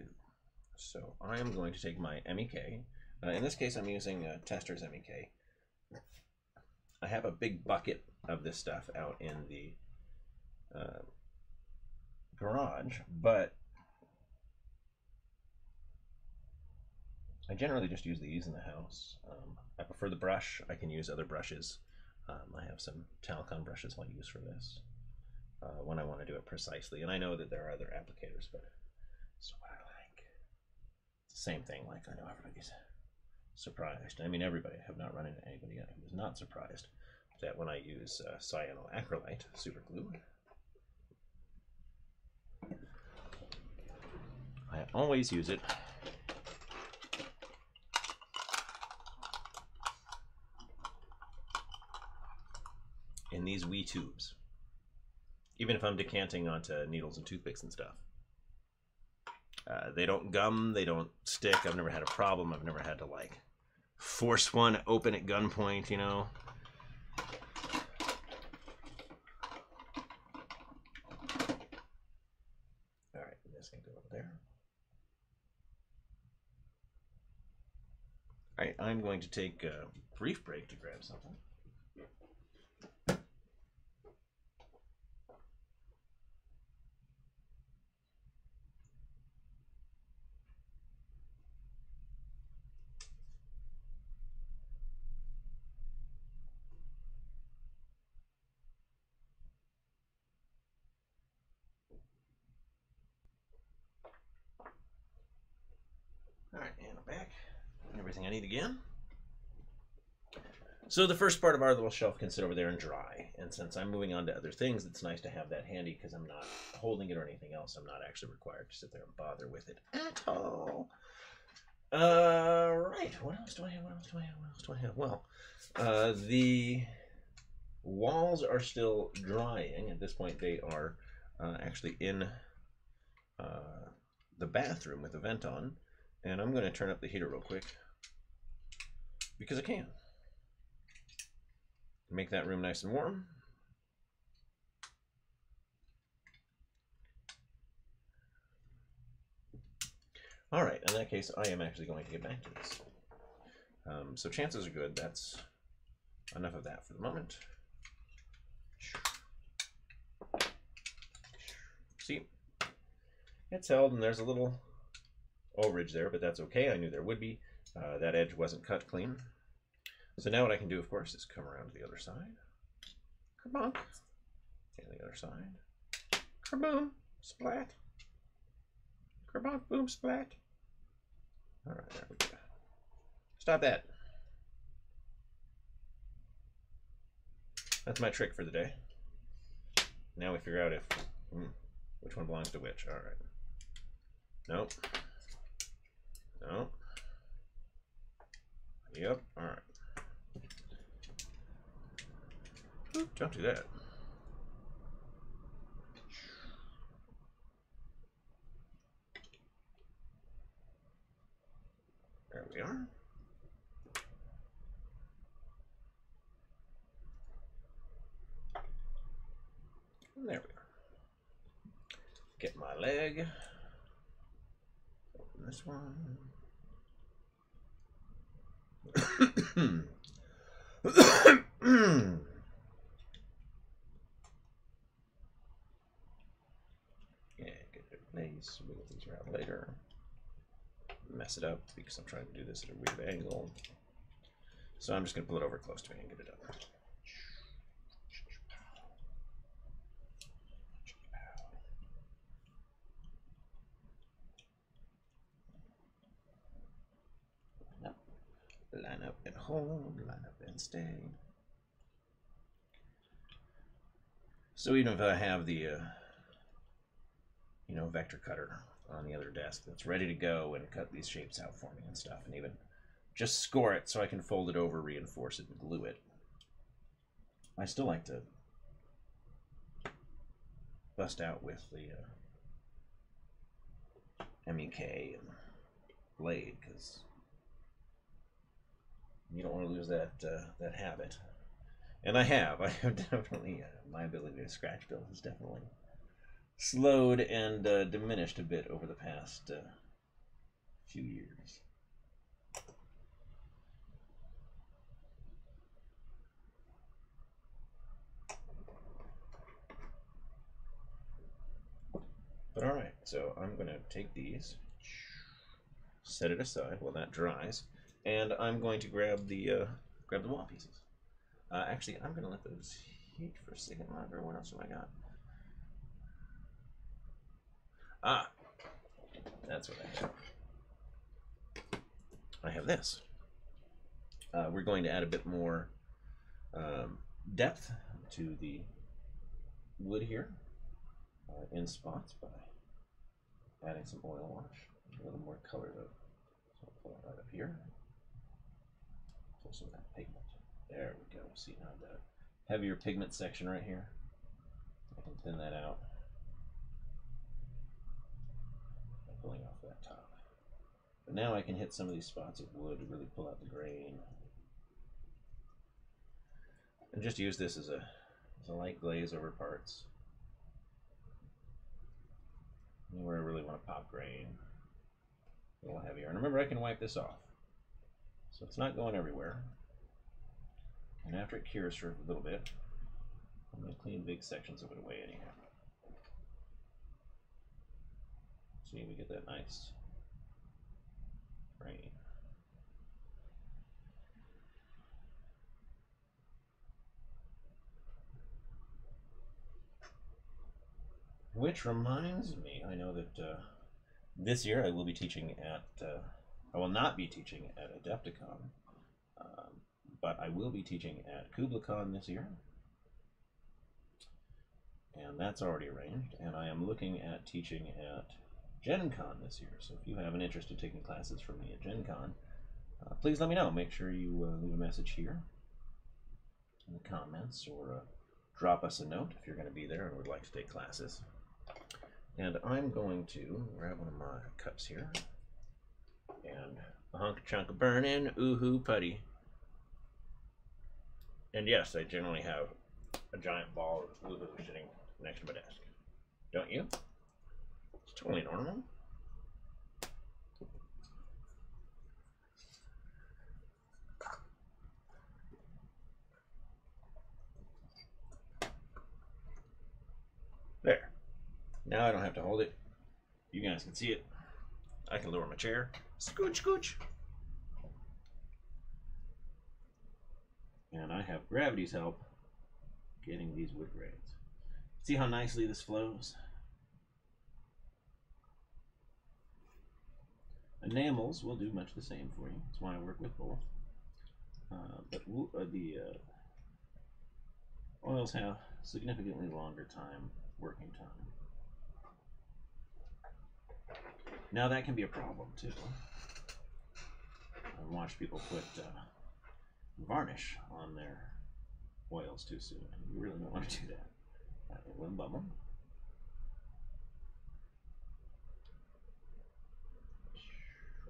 So I am going to take my MEK. In this case, I'm using Tester's MEK. I have a big bucket of this stuff out in the garage, but I generally just use these in the house. I prefer the brush. I can use other brushes. I have some Talcon brushes I'll use for this when I want to do it precisely. And I know that there are other applicators, but it's what I like. It's the same thing. Like, I know everybody's surprised. I mean, everybody. I have not run into anybody yet who is not surprised that when I use cyanoacrylite super glue, I always use it in these wee tubes, even if I'm decanting onto needles and toothpicks and stuff. They don't gum, they don't stick. I've never had a problem. I've never had to like force one open at gunpoint, you know. All right, this can go over there. All right, I'm going to take a brief break to grab something. All right, and I'm back. Everything I need again. So the first part of our little shelf can sit over there and dry. And since I'm moving on to other things, it's nice to have that handy because I'm not holding it or anything else. I'm not actually required to sit there and bother with it at all. Right. What else do I have? What else do I have? What else do I have? Well, the walls are still drying. At this point, they are actually in the bathroom with the vent on. And I'm going to turn up the heater real quick because I can. Make that room nice and warm. All right, in that case, I am actually going to get back to this. So chances are good that's enough of that for the moment. See, it's held, and there's a little overage there, but that's okay. I knew there would be. That edge wasn't cut clean. So now what I can do, of course, is come around to the other side. Kerbonk. And the other side. Kerboom. Splat. Kerbonk. Boom. Splat. All right, there we go. Stop that. That's my trick for the day. Now we figure out if which one belongs to which. All right. Nope. Nope. Yep. All right. Oop, don't do that. There we are. And there we are. Get my leg. Open this one. Yeah, get it in place. Wiggle these around later. Mess it up because I'm trying to do this at a weird angle. So I'm just going to pull it over close to me and get it up. Line up and hold, line up and stay. So even if I have the vector cutter on the other desk that's ready to go and cut these shapes out for me and stuff, and even just score it so I can fold it over, reinforce it, and glue it, I still like to bust out with the MEK and blade, because you don't want to lose that that habit. And I have definitely my ability to scratch build has definitely slowed and diminished a bit over the past few years. But all right, so I'm going to take these, set it aside while that dries, and I'm going to grab the wall pieces. Actually, I'm going to let those heat for a second. What else have I got? Ah, that's what I have. I have this. We're going to add a bit more depth to the wood here in spots by adding some oil wash, a little more color though. So I'll pull it right up here. Pull some of that pigment. There we go. See now the heavier pigment section right here. I can thin that out by pulling off that top. But now I can hit some of these spots of wood to really pull out the grain. And just use this as a light glaze over parts. Where I really want to pop grain, a little heavier. And remember, I can wipe this off, so it's not going everywhere. And after it cures for a little bit, I'm going to clean big sections of it away anyhow. See, we get that nice grain. Which reminds me, I know that this year I will be teaching at, I will not be teaching at Adepticon, but I will be teaching at KublaCon this year. And that's already arranged. And I am looking at teaching at Gen Con this year. So if you have an interest in taking classes from me at Gen Con, please let me know. Make sure you leave a message here in the comments, or drop us a note if you're going to be there and would like to take classes. And I'm going to grab one of my cups here and a hunk chunk of burning oohoo putty. And yes, I generally have a giant ball of woohoo sitting next to my desk. Don't you? It's totally normal. There. Now I don't have to hold it. You guys can see it. I can lower my chair. Scooch, scooch. And I have gravity's help getting these wood grains. See how nicely this flows? Enamels will do much the same for you. That's why I work with both. But the oils have significantly longer working time. Now that can be a problem too. I watch people put varnish on their oils too soon. You really don't want to do that. It will bubble.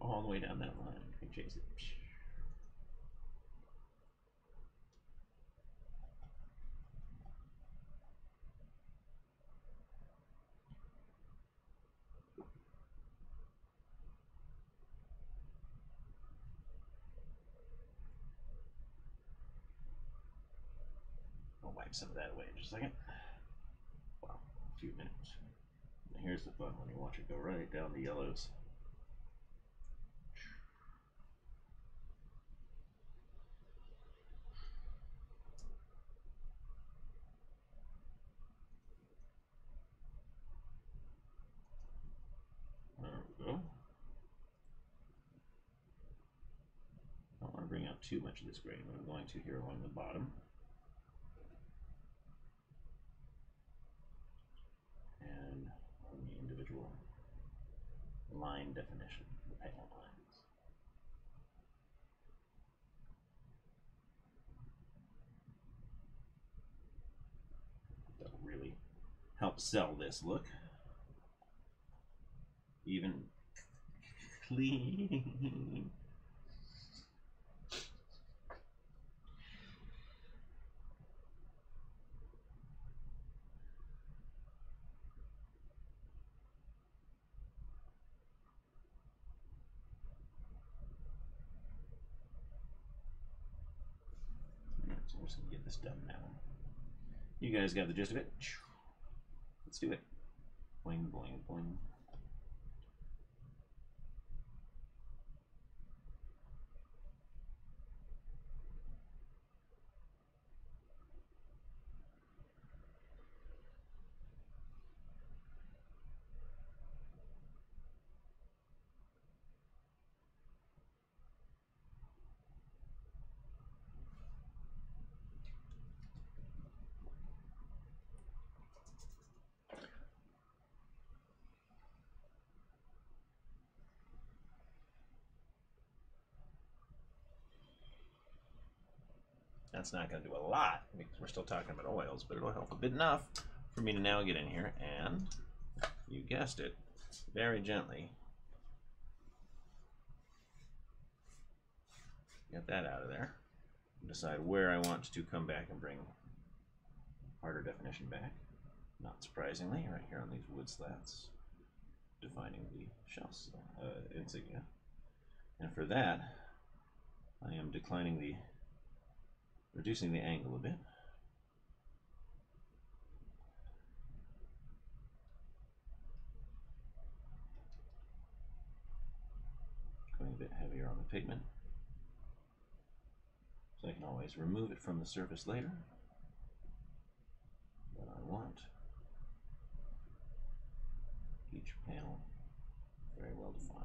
All the way down that line. You can chase it. I'll wipe some of that away in just a second. Wow, a few minutes. And here's the fun when you watch it go right down the yellows. There we go. I don't want to bring out too much of this grain, but I'm going to here along the bottom. And on the individual line definition, the panel lines. That really help sell this look. Even clean. So we're just gonna get this done now. You guys got the gist of it. Let's do it. Boing, boing, boing. That's not going to do a lot because we're still talking about oils, but it'll help a bit enough for me to now get in here and, you guessed it, very gently get that out of there. Decide where I want to come back and bring harder definition back. Not surprisingly, right here on these wood slats, defining the shell insignia. And for that, I am reducing the angle a bit. Going a bit heavier on the pigment. So I can always remove it from the surface later. But I want each panel very well defined.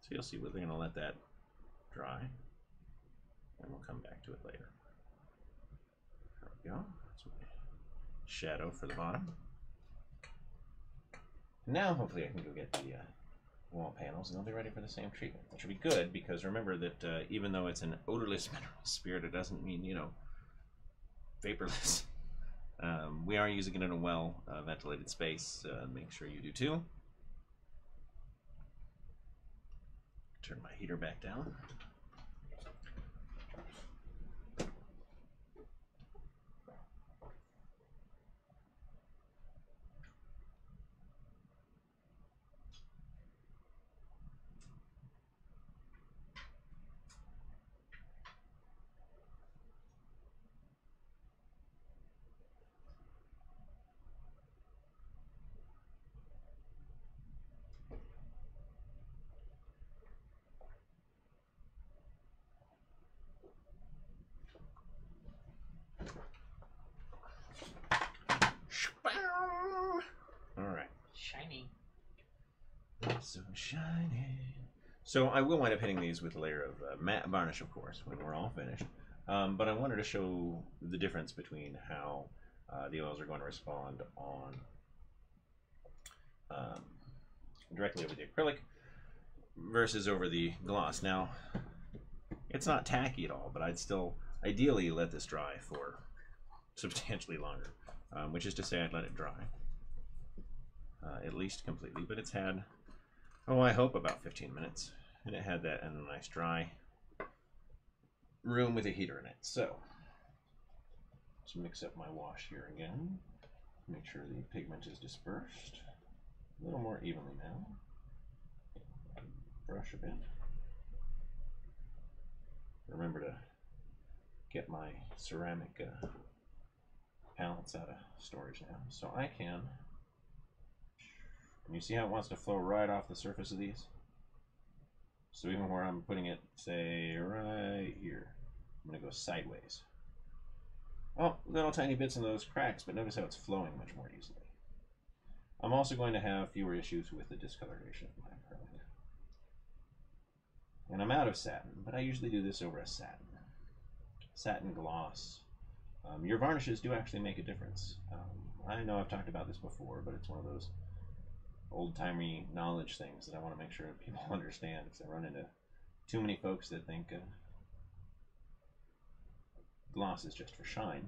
So you'll see we're going to let that dry, and we'll come back to it later. There we go. That's my shadow for the bottom. Now hopefully I can go get the wall panels, and they'll be ready for the same treatment. Which will be good, because remember that even though it's an odorless mineral spirit, it doesn't mean, you know, vaporless. We are using it in a well ventilated space. Make sure you do too. Turn my heater back down. So shiny. So I will wind up hitting these with a layer of matte varnish, of course, when we're all finished. But I wanted to show the difference between how the oils are going to respond on directly over the acrylic versus over the gloss. Now, it's not tacky at all, but I'd still ideally let this dry for substantially longer, which is to say I'd let it dry at least completely, but it's had, oh, I hope about 15 minutes, and it had that in a nice dry room with a heater in it. So let's mix up my wash here again, make sure the pigment is dispersed a little more evenly now. Brush a bit. Remember to get my ceramic palettes out of storage now, so I can. And you see how it wants to flow right off the surface of these? So even where I'm putting it, say right here, I'm going to go sideways. Oh, little tiny bits in those cracks, but notice how it's flowing much more easily. I'm also going to have fewer issues with the discoloration of my acrylic. And I'm out of satin, but I usually do this over a satin. Satin gloss. Your varnishes do actually make a difference. I know I've talked about this before, but it's one of those old-timey knowledge things that I want to make sure people understand, because I run into too many folks that think gloss is just for shine.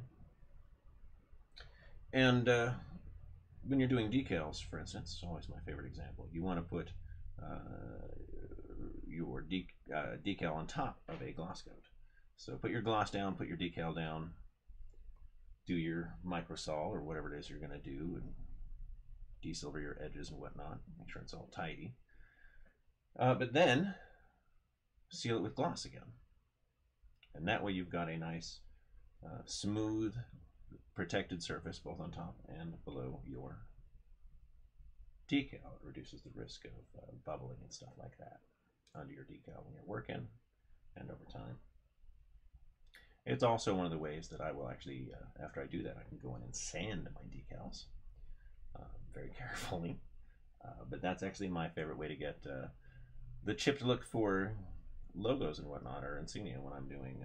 And when you're doing decals, for instance, it's always my favorite example. You want to put your decal on top of a gloss coat. So put your gloss down, put your decal down, do your microsol or whatever it is you're going to do, and desilver your edges and whatnot. Make sure it's all tidy. But then seal it with gloss again. And that way you've got a nice, smooth, protected surface both on top and below your decal. It reduces the risk of bubbling and stuff like that onto your decal when you're working and over time. It's also one of the ways that I will actually, after I do that, I can go in and sand my decals very carefully. But that's actually my favorite way to get the chipped look for logos and whatnot, or insignia, when I'm doing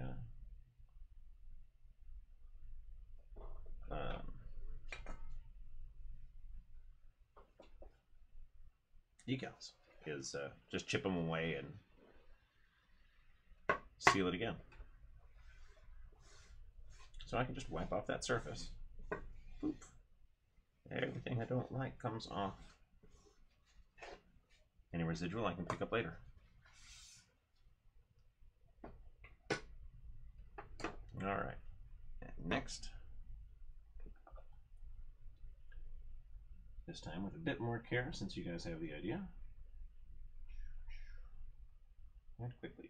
decals, is just chip them away and seal it again. So I can just wipe off that surface. Boop. Everything I don't like comes off. Any residual I can pick up later. Alright, next. This time with a bit more care, since you guys have the idea. And quickly.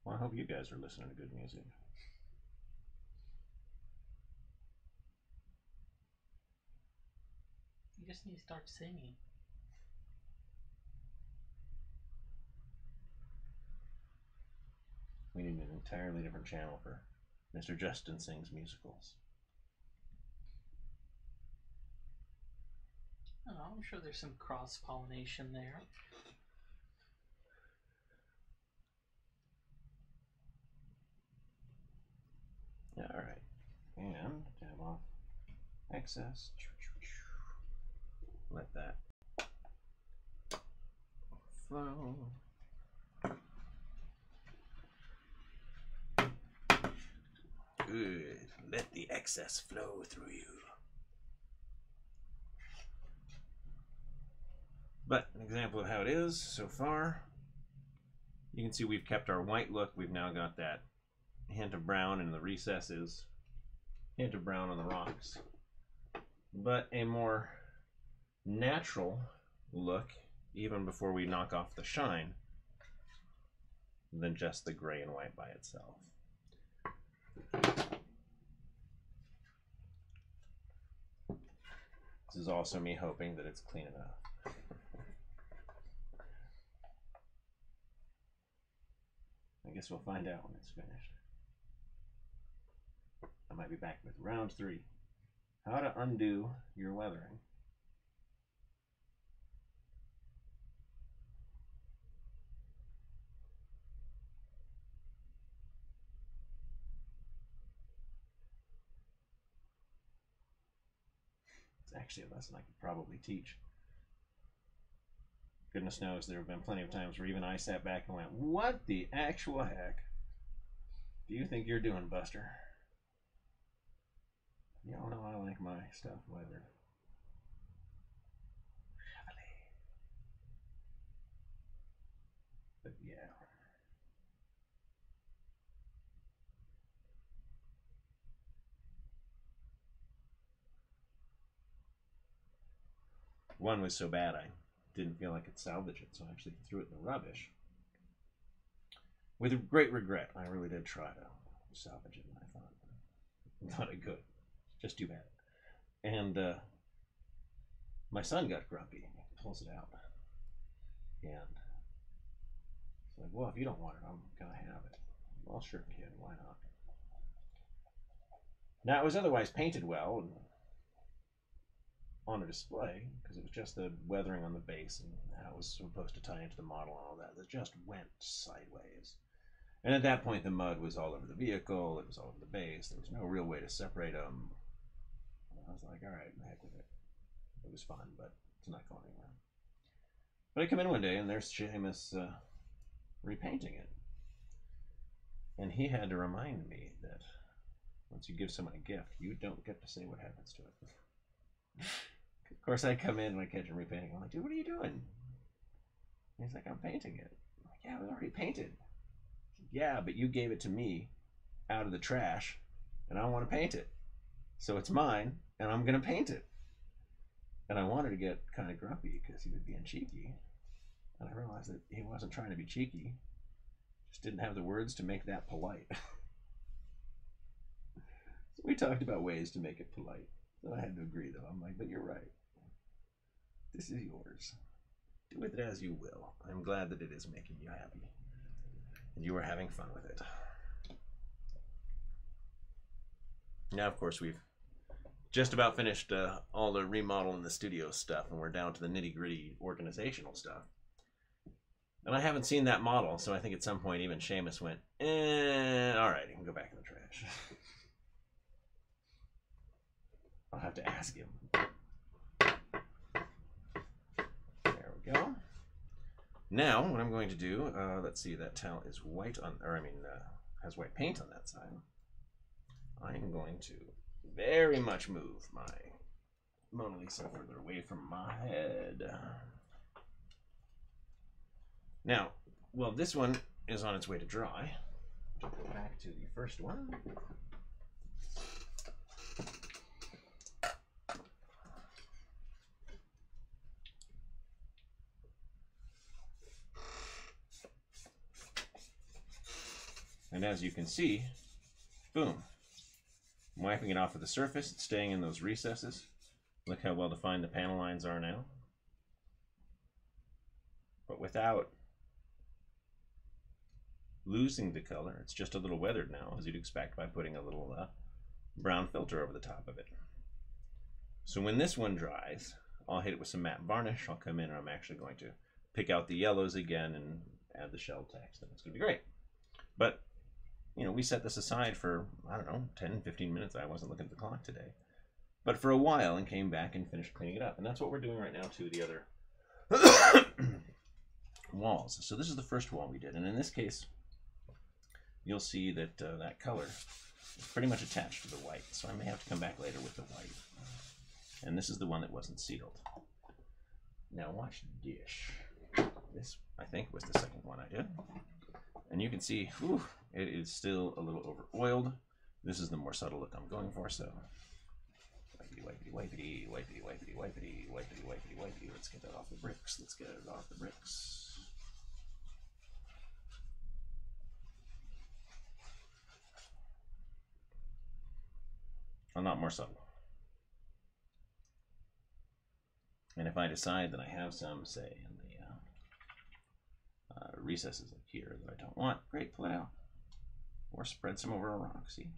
Well, I hope you guys are listening to good music. You just need to start singing. We need an entirely different channel for MisterJustin Sings Musicals. I don't know, I'm sure there's some cross-pollination there. Alright, and dab off excess. Let that flow. Good. Let the excess flow through you. But an example of how it is so far. You can see we've kept our white look. We've now got that hint of brown in the recesses, hint of brown on the rocks, but a more natural look even before we knock off the shine than just the gray and white by itself. This is also me hoping that it's clean enough. I guess we'll find out when it's finished. I might be back with round 3. How to undo your weathering. It's actually a lesson I could probably teach. Goodness knows there have been plenty of times where even I sat back and went, what the actual heck do you think you're doing, Buster? Y'all know I like my stuff weathered heavily. But yeah. One was so bad I didn't feel I could salvage it, so I actually threw it in the rubbish. With great regret, I really did try to salvage it, and I thought I could. Just too bad. And my son got grumpy. He pulls it out. And he's like, well, if you don't want it, I'm going to have it. Well, sure, kid, why not? Now, it was otherwise painted well and on a display, because it was just the weathering on the base and how it was supposed to tie into the model and all that. That just went sideways. And at that point, the mud was all over the vehicle. It was all over the base. There was no real way to separate them. And I was like, all right, heck with it. It was fun, but it's not going anywhere. But I come in one day, and there's Seamus repainting it. And he had to remind me that once you give someone a gift, you don't get to say what happens to it. Of course, I come in and I catch him repainting. I'm like, dude, what are you doing? And he's like, I'm painting it. I'm like, yeah, it was already painted. Yeah, but you gave it to me out of the trash, and I want to paint it. So it's mine, and I'm going to paint it. And I wanted to get kind of grumpy because he was being cheeky. And I realized that he wasn't trying to be cheeky. Just didn't have the words to make that polite. So we talked about ways to make it polite. So I had to agree, though. I'm like, but you're right. This is yours. Do with it as you will. I'm glad that it is making you happy. And you are having fun with it. Now, of course, we've just about finished all the remodel in the studio stuff, and we're down to the nitty-gritty organizational stuff. And I haven't seen that model, so I think at some point even Seamus went, all right, you can go back in the trash. I'll have to ask him. There we go. Now, what I'm going to do, let's see, that towel is white on, has white paint on that side. I'm going to very much move my Mona Lisa further away from my head. Now, well, this one is on its way to dry. Go back to the first one. And as you can see, boom. I'm wiping it off of the surface. It's staying in those recesses. Look how well defined the panel lines are now. But without losing the color, it's just a little weathered now, as you'd expect by putting a little brown filter over the top of it. So when this one dries, I'll hit it with some matte varnish. I'll come in and I'm actually going to pick out the yellows again and add the shell text, and it's going to be great. But you know, we set this aside for, I don't know, 10, 15 minutes. I wasn't looking at the clock today. But for a while, and came back and finished cleaning it up. And that's what we're doing right now to the other walls. So this is the first wall we did. And in this case, you'll see that that color is pretty much attached to the white. So I may have to come back later with the white. And this is the one that wasn't sealed. Now watch dish. This, I think, was the second one I did. And you can see, whew, it is still a little over oiled. This is the more subtle look I'm going for, so wipey, wipey, wipey, wipey, wipey, wipey, wipey, wipey, wipey. Let's get that off the bricks. Let's get it off the bricks. A lot more subtle. And if I decide that I have some, say, in the recesses like here that I don't want, great, pull it out. Or spread some over a rock, see?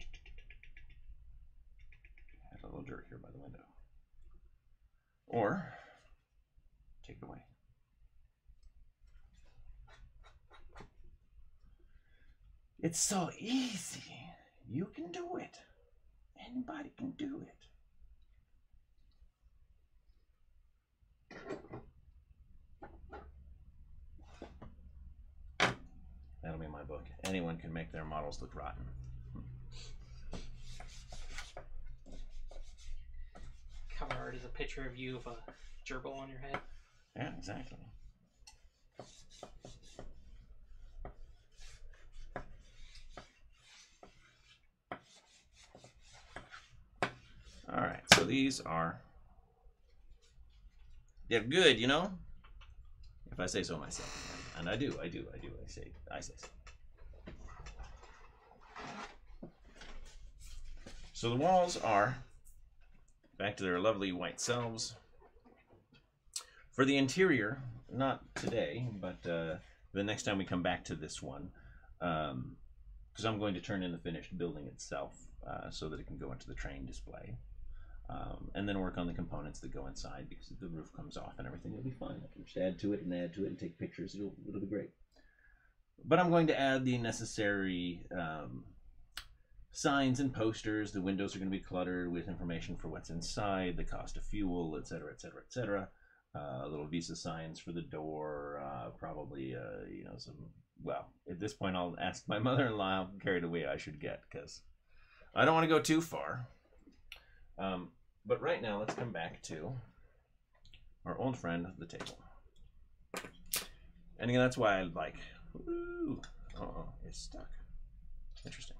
Add a little dirt here by the window. Or take it away. It's so easy. You can do it. Anybody can do it. That'll be my book. Anyone can make their models look rotten. Cover art is a picture of you with a gerbil on your head. Yeah, exactly. All right, so these are They're good, you know? If I say so myself. And I do. I say so. So the walls are back to their lovely white selves. For the interior, not today, but the next time we come back to this one, because I'm going to turn in the finished building itself so that it can go into the train display. And then work on the components that go inside, because if the roof comes off and everything, it'll be fine. I can just add to it and take pictures. It'll be great. But I'm going to add the necessary signs and posters. The windows are going to be cluttered with information for what's inside, the cost of fuel, etc., etc., etc. Little Visa signs for the door, probably, you know, some. Well, at this point, I'll ask my mother-in-law how carried away I should get, because I don't want to go too far. But right now, let's come back to our old friend, the table. And again, that's why I like, ooh, uh-oh, it's stuck. Interesting.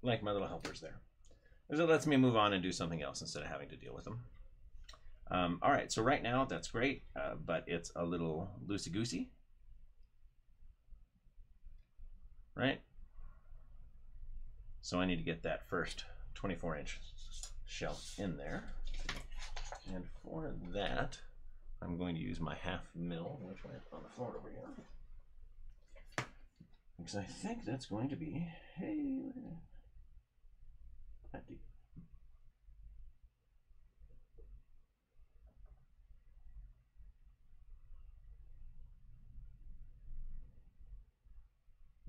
Like my little helpers there. Because it lets me move on and do something else instead of having to deal with them. All right, so right now, that's great, but it's a little loosey-goosey. Right? So I need to get that first 24-inch shelf in there. And for that, I'm going to use my 1/2 mil, which went on the floor over here. Because I think that's going to be, hey, that deep.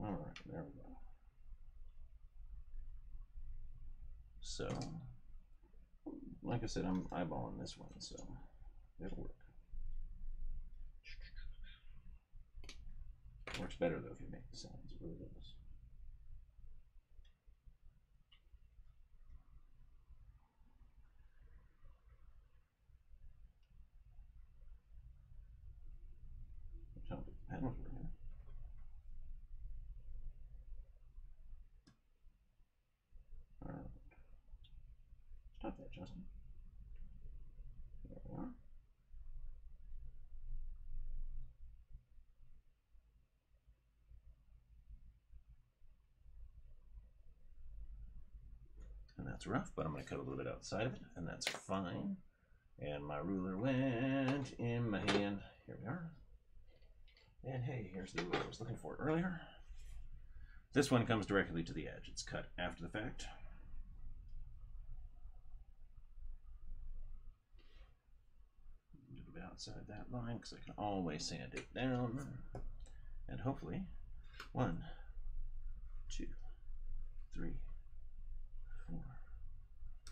All right, there we go. So, like I said, I'm eyeballing this one, so it'll work. Works better though if you make the sounds. It really does. Tell me the panels were in. All right. Stop that, Justin. There we are. And that's rough, but I'm going to cut a little bit outside of it, and that's fine. And my ruler went in my hand. Here we are. And hey, here's the ruler I was looking for earlier. This one comes directly to the edge. It's cut after the fact. A little bit outside that line, because I can always sand it down. And hopefully, 1, 2, 3, 4,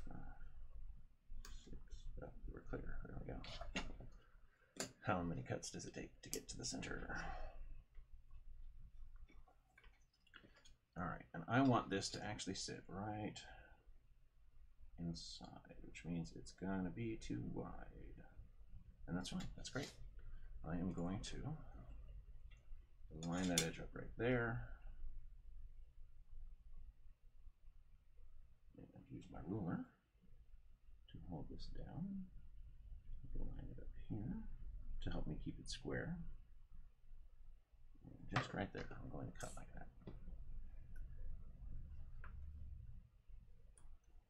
5, 6. Oh, we're clear. There we go. How many cuts does it take to get to the center? All right, and I want this to actually sit right inside, which means it's gonna be too wide. And that's fine, that's great. I am going to line that edge up right there. And use my ruler to hold this down. Line it up here to help me keep it square. And just right there, I'm going to cut like that.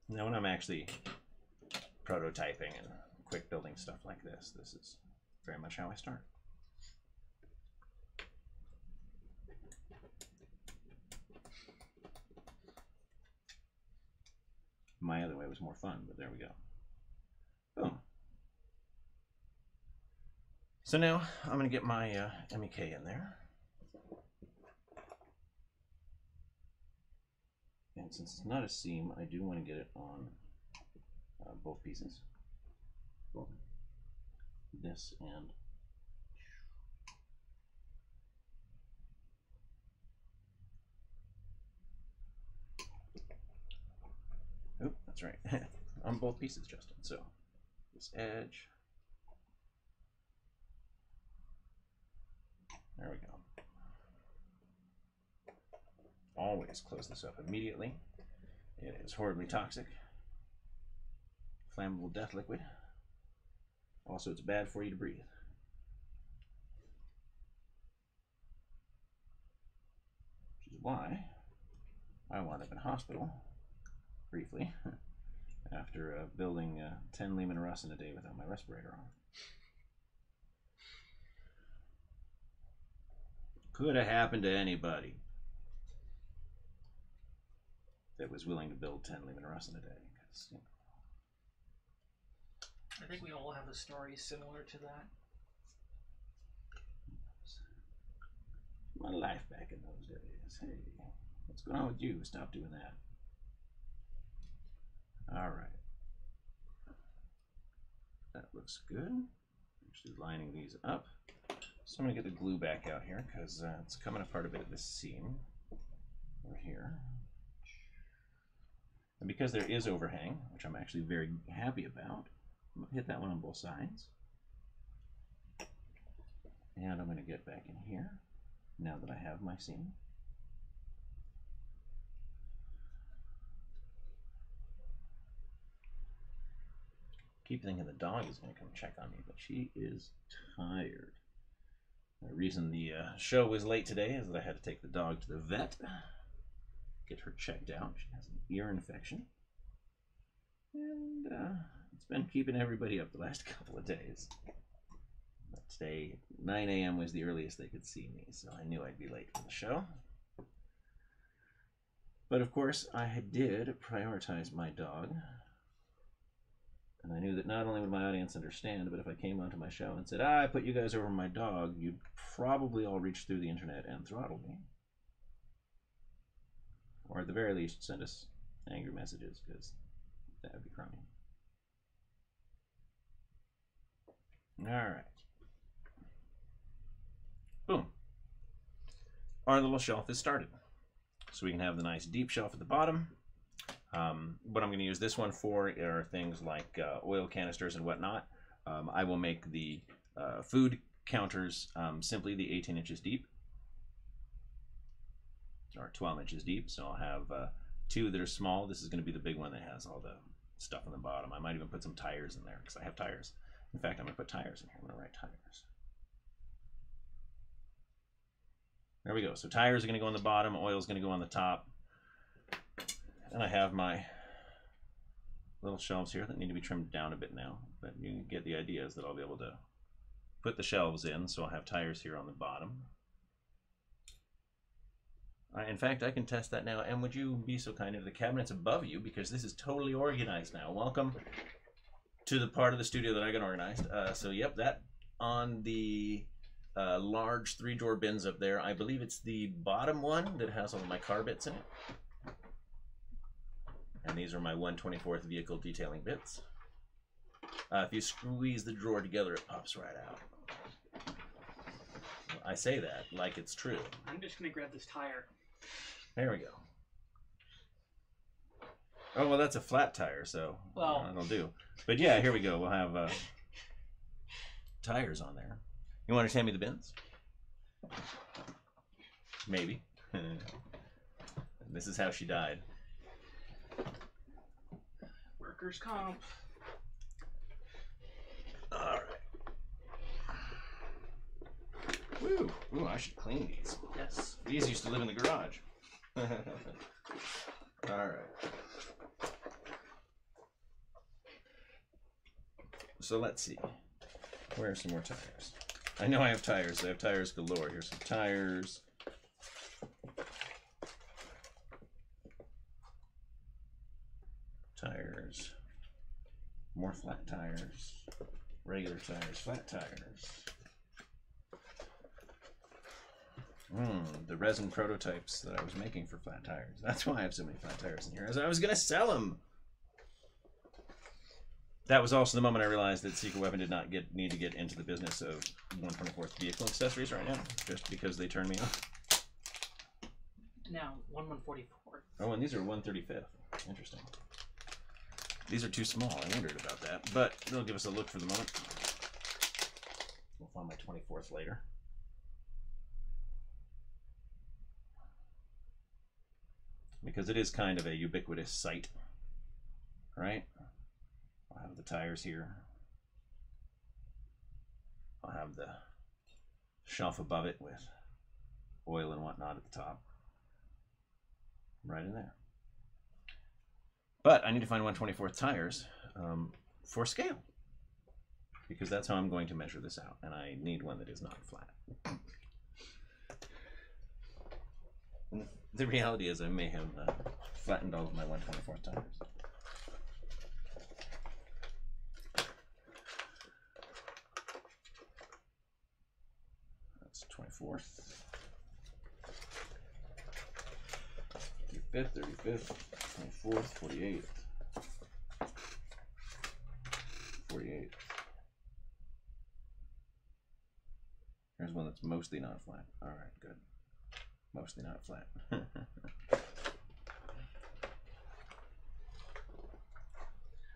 Now when I'm actually prototyping and quick building stuff like this, this is very much how I start. My other way was more fun, but there we go. Boom. So now I'm going to get my MEK in there. And since it's not a seam, I do want to get it on both pieces. Boom. This and oh, that's right. On both pieces, Justin. So this edge. There we go. Always close this up immediately. It is horribly toxic. flammable death liquid. Also, it's bad for you to breathe. Which is why I wound up in hospital briefly after building 10 Lehman Russ in a day without my respirator on. Could have happened to anybody that was willing to build 10 Lehman Russ in a day. You know. I think we all have a story similar to that. My life back in those days. Hey, what's going on with you? Stop doing that. All right. That looks good. Actually lining these up. So I'm going to get the glue back out here because it's coming apart a bit at this seam over here. And because there is overhang, which I'm actually very happy about, I'm going to hit that one on both sides. And I'm going to get back in here now that I have my seam. Keep thinking the dog is going to come check on me, but she is tired. The reason the show was late today is that I had to take the dog to the vet, get her checked out. She has an ear infection. And it's been keeping everybody up the last couple of days. But today, 9 a.m. was the earliest they could see me, so I knew I'd be late for the show. But of course, I did prioritize my dog. And I knew that not only would my audience understand, but if I came onto my show and said, I put you guys over my dog, you'd probably all reach through the internet and throttle me. Or at the very least, send us angry messages, because that would be crummy. Alright. Boom. Our little shelf is started. So we can have the nice deep shelf at the bottom. What I'm going to use this one for are things like oil canisters and whatnot. I will make the food counters simply the 18 inches deep, or 12 inches deep. So I'll have two that are small. This is going to be the big one that has all the stuff on the bottom. I might even put some tires in there because I have tires. In fact, I'm going to put tires in here. I'm going to write tires. There we go. So tires are going to go on the bottom. Oil is going to go on the top. And I have my little shelves here that need to be trimmed down a bit now, but you get the idea is that I'll be able to put the shelves in, so I'll have tires here on the bottom. In fact, I can test that now, and would you be so kind, if the cabinet's above you, because this is totally organized now. Welcome to the part of the studio that I got organized. So yep, that on the large 3-drawer bins up there, I believe it's the bottom one that has all of my car bits in it. And these are my 1/24th vehicle detailing bits. If you squeeze the drawer together, it pops right out. I say that like it's true. I'm just going to grab this tire. There we go. Oh, well, that's a flat tire, so well, that'll do. But yeah, here we go. We'll have tires on there. You want to hand me the bins? Maybe. This is how she died. Workers' comp. All right. Woo! Ooh, I should clean these. Yes. These used to live in the garage. All right. So let's see. Where are some more tires? I know I have tires. I have tires galore. Here's some tires. Tires. More flat tires. Regular tires. Flat tires. The resin prototypes that I was making for flat tires. That's why I have so many flat tires in here, as I was going to sell them. That was also the moment I realized that Secret Weapon did not need to get into the business of 1/24th vehicle accessories right now, just because they turned me off. Now, 1/144. Oh, and these are 1/35. Interesting. These are too small. I wondered about that, but they'll give us a look for the moment. We'll find my 24th later. Because it is kind of a ubiquitous sight, right? I'll have the tires here. I'll have the shelf above it with oil and whatnot at the top. Right in there. But I need to find 1/24 tires for scale, because that's how I'm going to measure this out, and I need one that is not flat. The reality is I may have flattened all of my 1/24 tires. That's 24th, 35th, 35th, 24th, 48th, 48th. Here's one that's mostly not flat. All right, good. Mostly not flat.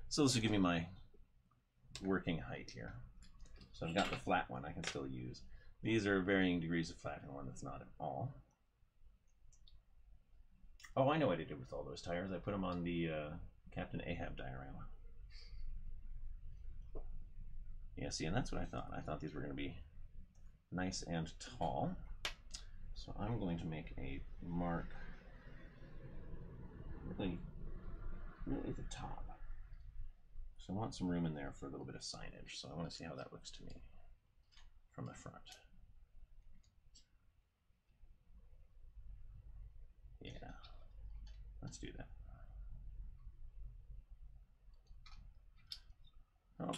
So this will give me my working height here. So I've got the flat one I can still use. These are varying degrees of flat, and one that's not at all. Oh, I know what I did with all those tires. I put them on the Captain Ahab diorama. Yeah, see, and that's what I thought. I thought these were going to be nice and tall. So I'm going to make a mark really at the top. So I want some room in there for a little bit of signage. So I want to see how that looks to me from the front. Yeah, let's do that. Oh.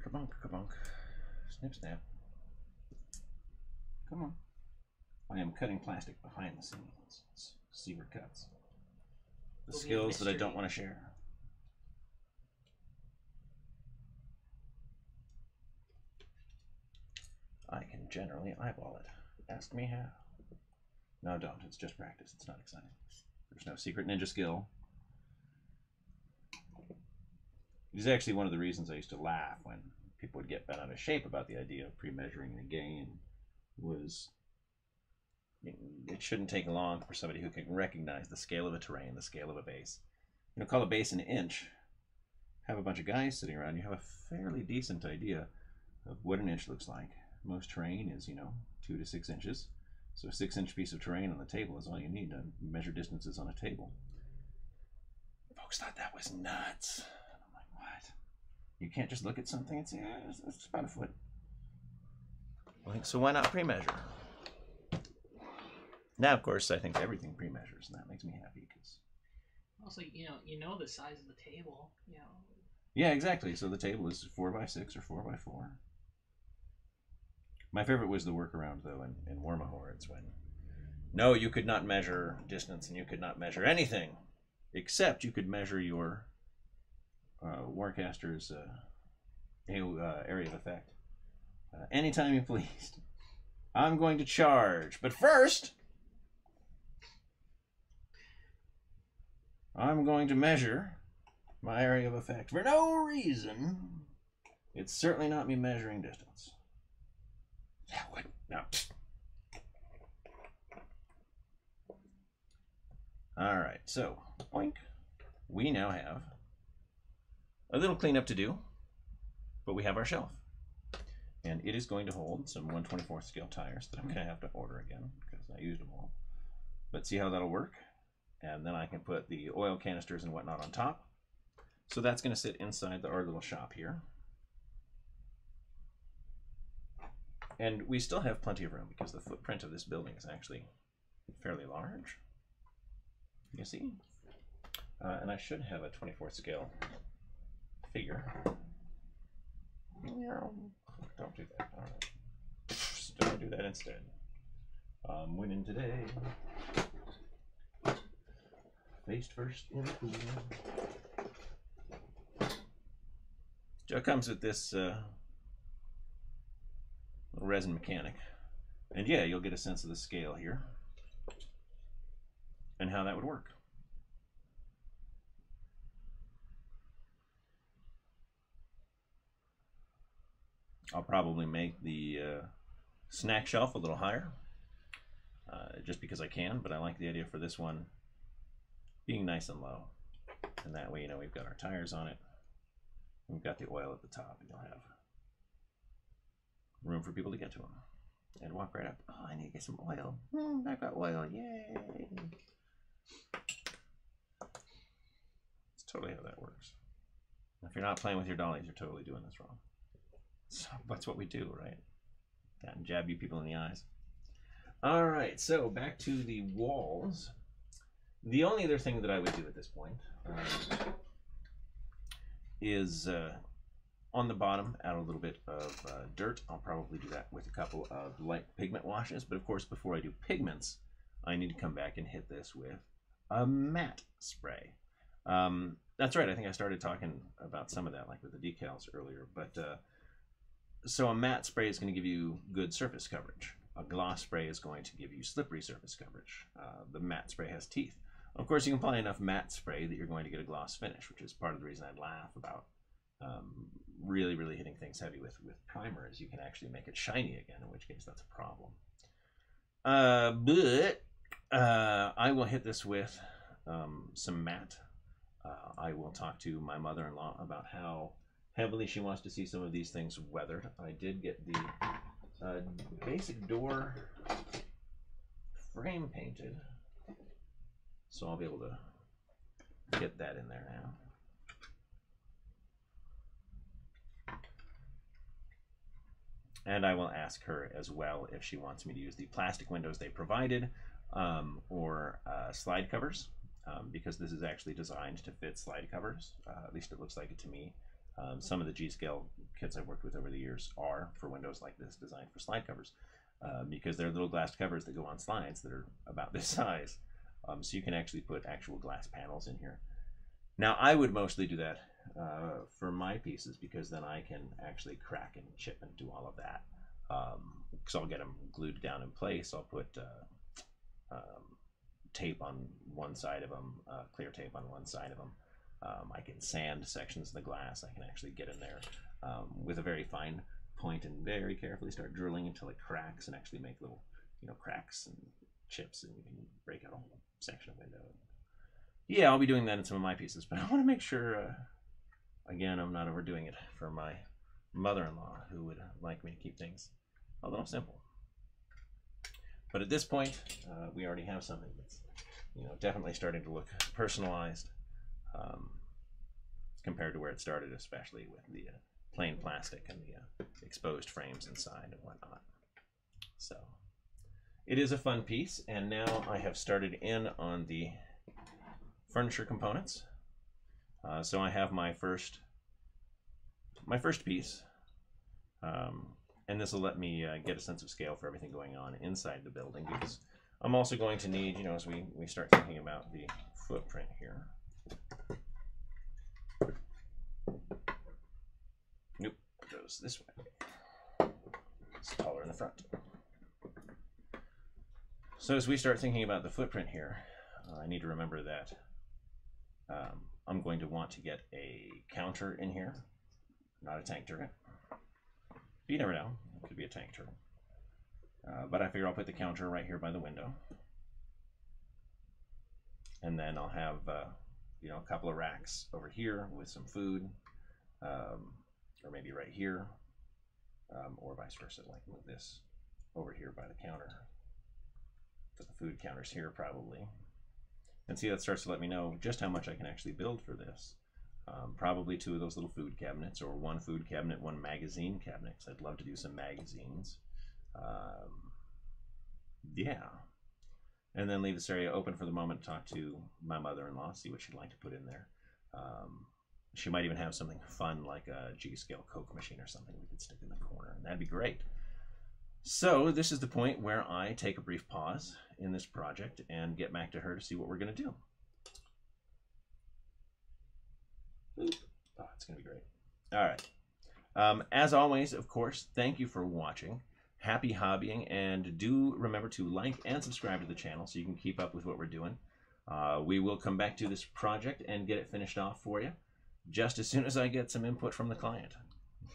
Kabunk, kabunk. Snip, snap. Come on. I am cutting plastic behind the scenes. It's secret cuts. The skills that I don't want to share. I can generally eyeball it. Ask me how. No, don't. It's just practice. It's not exciting. There's no secret ninja skill. It is actually one of the reasons I used to laugh when people would get bent out of shape about the idea of pre-measuring the gain. Was it shouldn't take long for somebody who can recognize the scale of a terrain, the scale of a base. You know, call a base an inch. Have a bunch of guys sitting around. You have a fairly decent idea of what an inch looks like. Most terrain is, 2 to 6 inches. So a 6-inch piece of terrain on the table is all you need to measure distances on a table. Folks thought that was nuts. I'm like, what? You can't just look at something and say, it's about a foot. So why not pre-measure? Now, of course, I think everything pre-measures, and that makes me happy. Because also, you know the size of the table. Yeah, exactly. So the table is 4 by 6 or 4 by 4. My favorite was the workaround, though, in War Mahords, when no, you could not measure distance, and you could not measure anything, except you could measure your Warcaster's area of effect. Anytime you pleased. I'm going to charge, but first, I'm going to measure my area of effect for no reason. It's certainly not me measuring distance. Yeah, what? No. All right, so, boink. We now have a little cleanup to do, but we have our shelf. And it is going to hold some 1/24 scale tires that I'm going to have to order again because I used them all. But see how that'll work? And then I can put the oil canisters and whatnot on top. So that's going to sit inside our little shop here. And we still have plenty of room because the footprint of this building is actually fairly large. You see? And I should have a 24 scale figure. Don't do that. All right. Just don't do that instead. I'm winning today. Face first in the pool. So it comes with this little resin mechanic. And yeah, you'll get a sense of the scale here and how that would work. I'll probably make the snack shelf a little higher, just because I can, but I like the idea for this one being nice and low. And that way, you know, we've got our tires on it. We've got the oil at the top, and you'll have room for people to get to them. And walk right up. Oh, I need to get some oil. I've got oil. Yay! It's totally how that works. If you're not playing with your dollies, you're totally doing this wrong. So that's what we do, right? That and jab you people in the eyes. All right, so back to the walls. The only other thing that I would do at this point is on the bottom, add a little bit of dirt. I'll probably do that with a couple of light pigment washes. But of course, before I do pigments, I need to come back and hit this with a matte spray. That's right, I think I started talking about some of that, like with the decals earlier. But so a matte spray is going to give you good surface coverage. A gloss spray is going to give you slippery surface coverage. The matte spray has teeth. Of course, you can apply enough matte spray that you're going to get a gloss finish, which is part of the reason I laugh about really hitting things heavy with primer, is you can actually make it shiny again, in which case that's a problem. But I will hit this with some matte. I will talk to my mother-in-law about how heavily she wants to see some of these things weathered. I did get the basic door frame painted, so I'll be able to get that in there now. And I will ask her as well if she wants me to use the plastic windows they provided or slide covers, because this is actually designed to fit slide covers. At least it looks like it to me. Some of the G-scale kits I've worked with over the years are for windows like this, designed for slide covers, because they're little glass covers that go on slides that are about this size. So you can actually put actual glass panels in here. Now, I would mostly do that for my pieces, because then I can actually crack and chip and do all of that. Because I'll get them glued down in place. I'll put tape on one side of them, clear tape on one side of them. I can sand sections of the glass. I can actually get in there with a very fine point and very carefully start drilling until it cracks and actually make little, cracks and chips, and you can break out a whole section of window. Yeah, I'll be doing that in some of my pieces, but I want to make sure, again, I'm not overdoing it for my mother-in-law, who would like me to keep things a little simple. But at this point, we already have something that's, definitely starting to look personalized compared to where it started, especially with the plain plastic and the exposed frames inside and whatnot. So it is a fun piece, and now I have started in on the furniture components. So I have my first piece, and this will let me get a sense of scale for everything going on inside the building, because I'm also going to need, as we start thinking about the footprint here. Nope, it goes this way. It's taller in the front. So as we start thinking about the footprint here, I need to remember that I'm going to want to get a counter in here, not a tank turret. But you never know, it could be a tank turret. But I figure I'll put the counter right here by the window. And then I'll have a couple of racks over here with some food, or maybe right here, or vice versa, like with this over here by the counter. Put the food counters here probably. And see, that starts to let me know just how much I can actually build for this. Probably 2 of those little food cabinets, or 1 food cabinet, 1 magazine cabinet, because I'd love to do some magazines. Yeah. And then leave this area open for the moment to talk to my mother-in-law, see what she'd like to put in there. She might even have something fun like a G-scale Coke machine or something we could stick in the corner, and that'd be great. So this is the point where I take a brief pause in this project and get back to her to see what we're going to do. Boop. Oh, it's going to be great. All right. As always, of course, thank you for watching. Happy hobbying, and do remember to like and subscribe to the channel so you can keep up with what we're doing. We will come back to this project and get it finished off for you just as soon as I get some input from the client.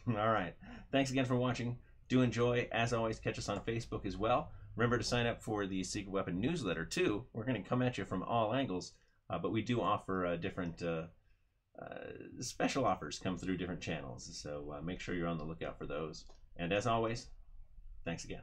All right. Thanks again for watching. Do enjoy. As always, catch us on Facebook as well. Remember to sign up for the Secret Weapon newsletter, too. We're going to come at you from all angles, but we do offer different special offers come through different channels. So make sure you're on the lookout for those. And as always, thanks again.